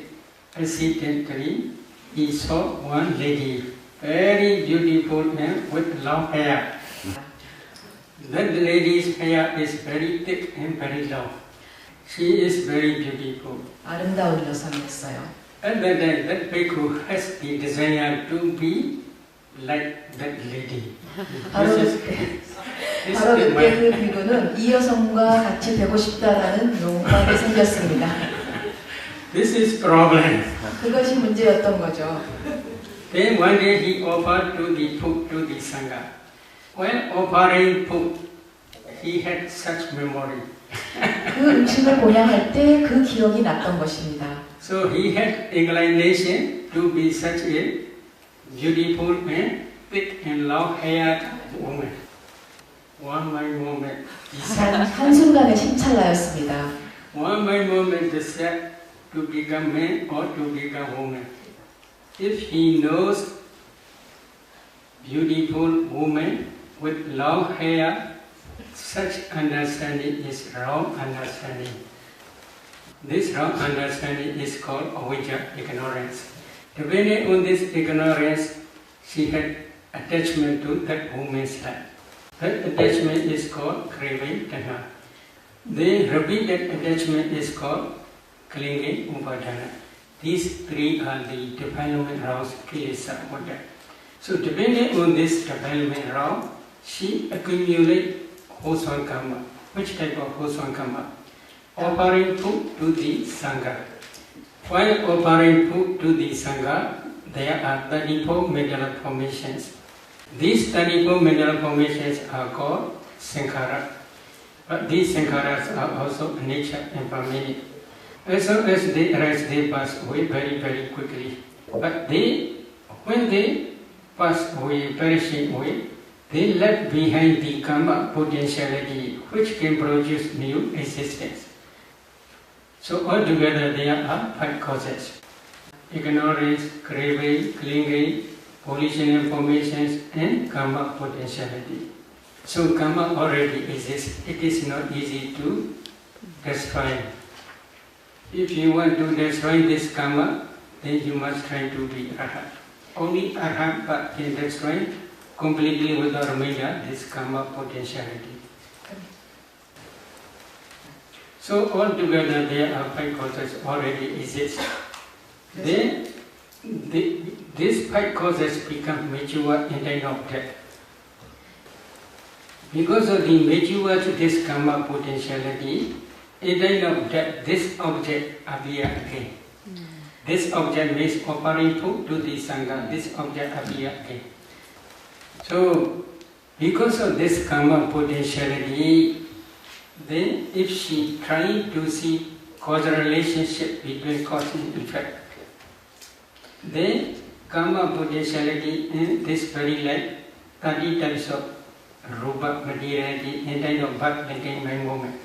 accidentally, he saw one lady, very beautiful and with long hair. That lady's hair is very thick and very long. She is very beautiful. 아름다운 여성이었어요. And then that bhikkhu has the desire to be like that lady. 바로 그때 그 비구는 이 여성과 같이 되고 싶다라는 욕망이 생겼습니다. This is problem. 그것이 문제였던 거죠. Then one day he offered to the food to the Sangha. When offering food, he had such memory. 그 음식을 보양할 때 그 기억이 났던 것입니다. So he had inclination to be such a beautiful and thick and long-haired woman. One my moment. 한순간의 심찰라였습니다. One my moment decide to become man or to become woman. If he knows beautiful woman with long hair, such understanding is wrong understanding. This wrong understanding is called avijja, ignorance. Depending on this ignorance, she had attachment to that woman's life. That attachment is called craving tanha. The repeated attachment is called clinging upadana. These three are the defilement rounds kilesa order. So depending on this defilement round, she accumulates wholesome karma. Which type of wholesome karma? Offering food to the Sangha. While offering food to the Sangha, there are 34 mineral formations. These 34 mineral formations are called sankhara. But these sankharas are also nature and permanent. As soon as they arise, they pass away very, very quickly. But when they pass away, perishing away, they left behind the karma potentiality which can produce new existence. So altogether there are 5 causes: ignorance, craving, clinging, volitional formations, and karma potentiality. So karma already exists. It is not easy to destroy. If you want to destroy this karma, then you must try to be arhat. Only arhat can destroy completely without remainder this karma potentiality. So altogether there are 5 causes already exist. Then these 5 causes become mature in time of death. Because of the mature to this karma potentiality, in time of death, this object appears again. This object means offering food to the Sangha, this object appears again. So, because of this karma potentiality, then if she tries to see causal relationship between cause and effect, then karma potentiality in this very life, 30 types of rupa materiality and kind of birth and by moment.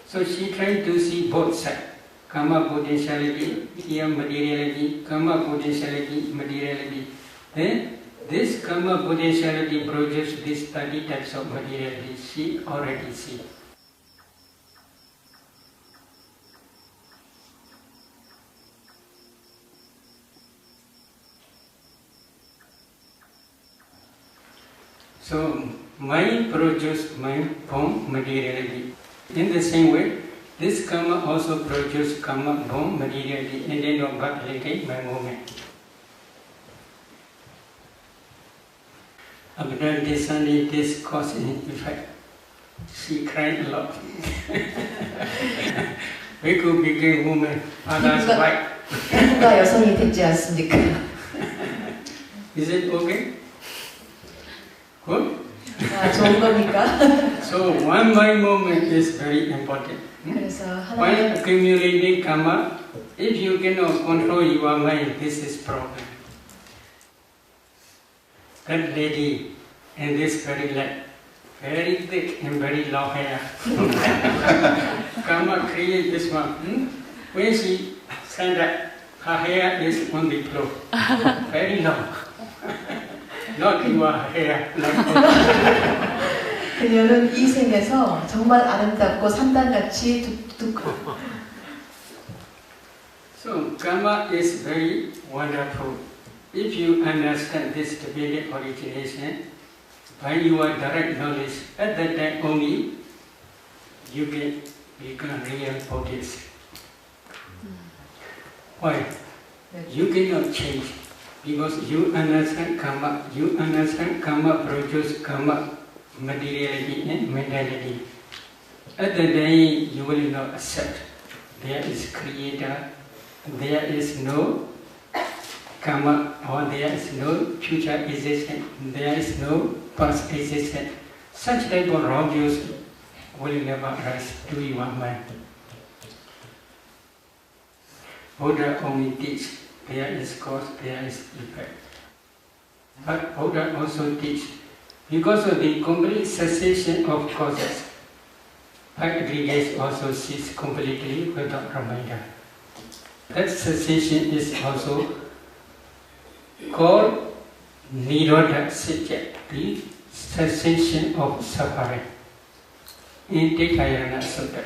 So she tried to see both sides, karma potentiality, here materiality, karma potentiality, materiality. Then this karma potentiality produces these 30 types of materiality. She already sees. So mind produces mind from materiality. In the same way, this karma also produces karma from materiality and then of birth related by moment. After discerning this cause and effect, she cried a lot. Bhikkhu became woman, father's wife. 부부가 여성이 됐지 않습니까? Is it okay? Good? 아, 좋은 겁니까? So one mind movement is very important. While accumulating karma, if you cannot control your mind, this is problem. That lady and this very light, very thick and very long hair. Karma create this one. When she stand up, her hair is on the floor, very long. Not your hair. 그녀는 이 생에서 정말 아름답고 산단같이 뚝뚝. So karma is very wonderful. If you understand this divided origination by your direct knowledge, at that time only you can become real Buddhist. Why? You cannot change because you understand karma. You understand karma produces karma, materiality and mentality. At the day you will not accept there is creator, there is no karma, or there is no future existence, there is no past existence. Such type of wrong views will never rise to your mind. Buddha only teach there is cause, there is effect. But Buddha also teach because of the complete cessation of causes, aggregates also cease completely without reminder. That cessation is also called Nirodha Satya, the cessation of suffering, in Tikayana Sutta.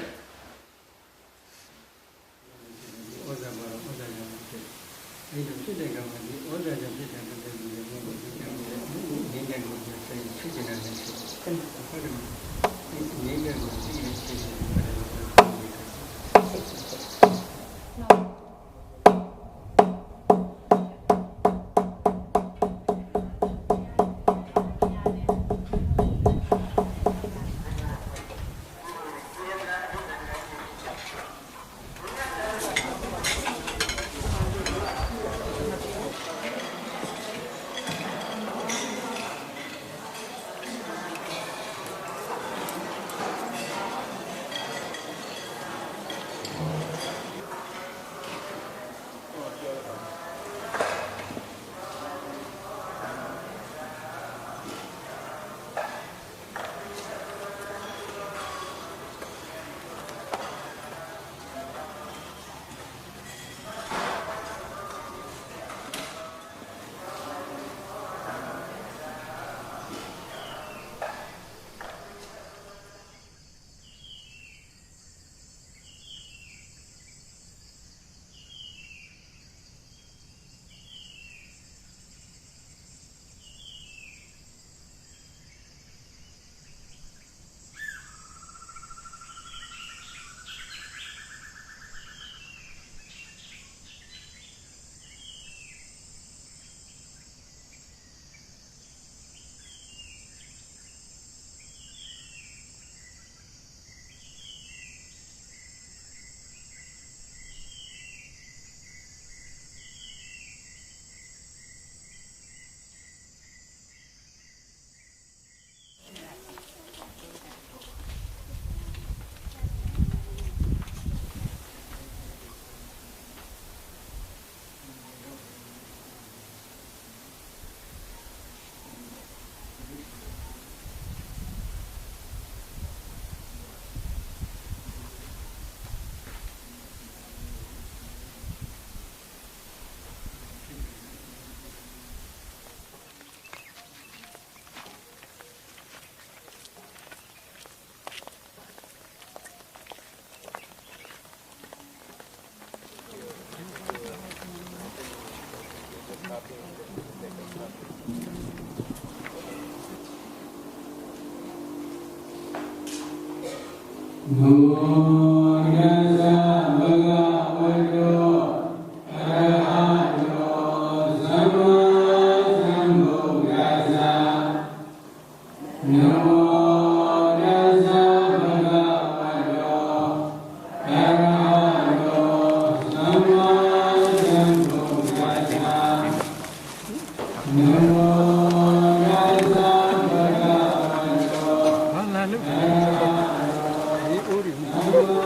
Hallelujah.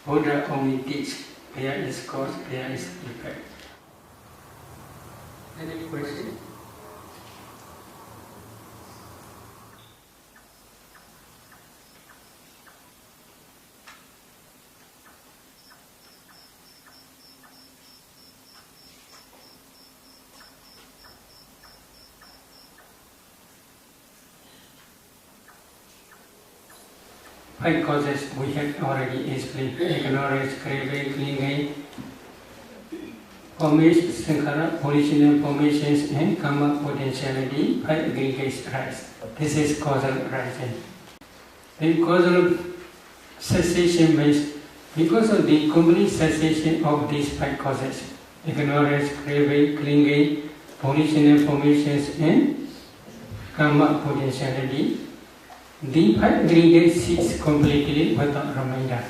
Buddha only teach there is cause, there is effect. Any question? Five causes we have already explained: ignorance, craving, clinging, formation, sankhara, original formations, and karma potentiality. Five aggregates rise. This is causal rising. Then causal cessation means because of the complete cessation of these five causes: ignorance, craving, clinging, original formations, and karma potentiality. The five aggregates cease completely without reminder.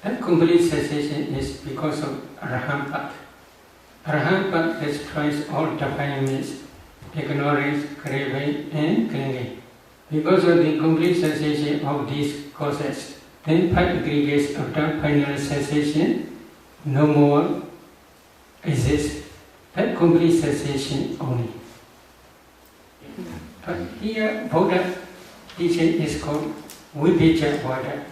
That complete cessation is because of Arahant. Arahant destroys all defilements, ignorance, craving, and clinging. Because of the complete cessation of these causes, then five aggregates after final cessation no more exist. That complete cessation only. But here, Buddha teaching is called Vibhijavada.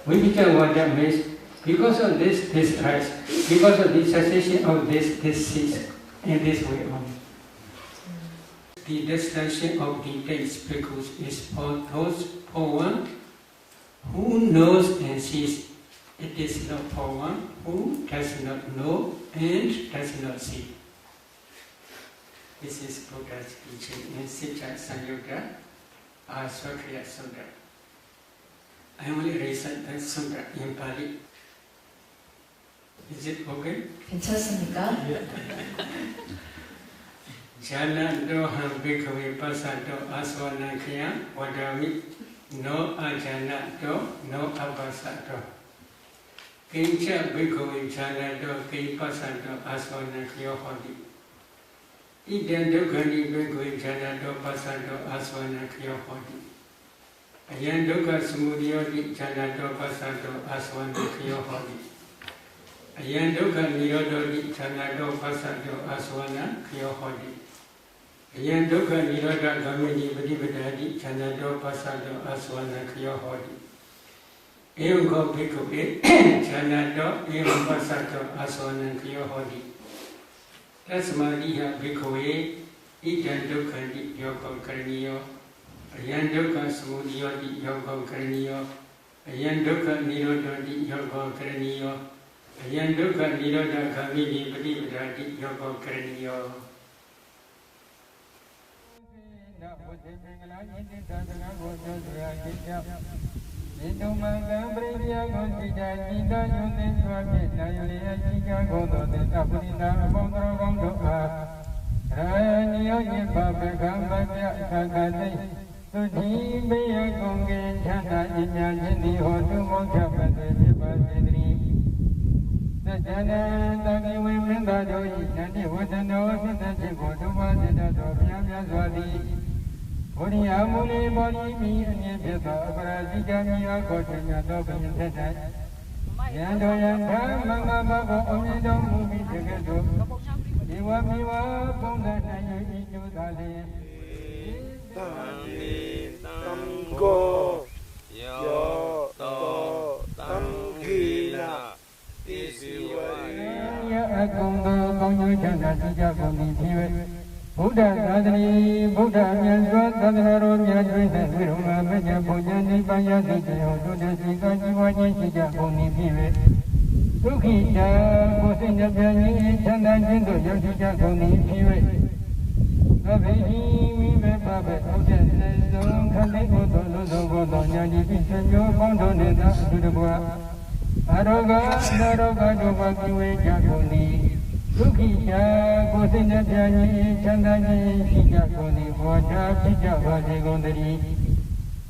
Vibhijavada means because of this rise, because of the cessation of this cease, in this way only. The destruction of the 10 bhikkhus is for those, for one who knows and sees. It is not for one who does not know and does not see. This is Buddha's teaching in Sita Sanyutta Aswakriya Sutta. I only recite that sutta in Pali. Is it okay? 괜찮습니까? Jana doham bhikkhave pasato asvanakya vadami no ajana do no apasato. Kincha bhikkhave jana do ki pasato asvanakya hodi. Idam dukkani bhikkhave jana do pasato asvanakya hodi. Ayan dukkha samudayoti jana do pasato asvanakya hodi. Ayan dukkha nirodhoti jana do pasato asvanakya hodi. Ayan dukkha nirodha gamini padipadati jana do pasato asvanakya hodi. Evam ko bhikkhave jana do evam pasato asvanakya hodi. Tasmadiha bhikkhave idam dukkhanti yogam karaniyo. Ayan dukkha samudayoti yogam karaniyo. Ayan dukkha nirodhoti yogam karaniyo. Ayan dukkha nirodha gamini padipadati yogam karaniyo. Buddha Sadhani, Buddha Nyaswa Sadharo Nyaswina Viruma Meja Pujani Payati Jayo Duda Sika Jivaji Sija Puni Pive Sukita Kusina Pyani Chanda Jindo Yosija Puni Pive Sabehi Mive Pabe Oden Sezon Kali Udo Ludo Godo Nyani Pisanyo Kondo Neda Dudabua Aroga Naroga Doba Kiwe Jakuni Dukiya Kosina Jani Chandani Shija Koni Hoja Shija Vaji Gondari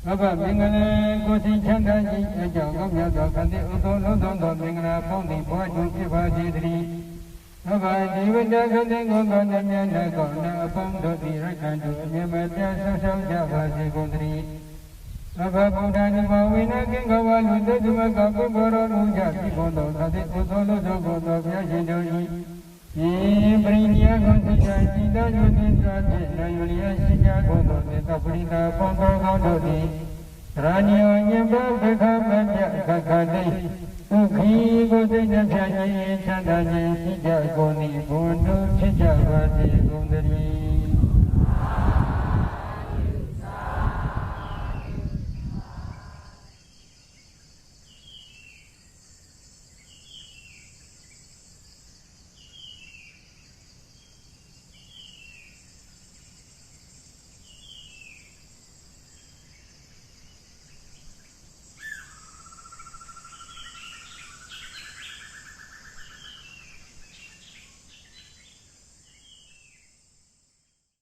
Baba Mingala Kosi Chandani Ajagam Yada Kandi Udo Lodondo Mingala Pondi Poju Kivaji Dri Baba Divida Kandi Gondana Nyana Gona Pondo Dirakandu Nyamata Sasauja Vaji Gondari Baba Budani Mawina Kingawalu Duduma Kapi Boro Ruja Kibondo Tadi Udo Lodondo Vyajidori Brinya Gonza Jida Yudinda Jina Yulia Sija Gondo Neta Prita Pondo Gondodi Ranyo Nyemba Beka Banya Kakade Ukhi Godina Jaya Chandaje Sija Goni Bondo Sija Vati Gondari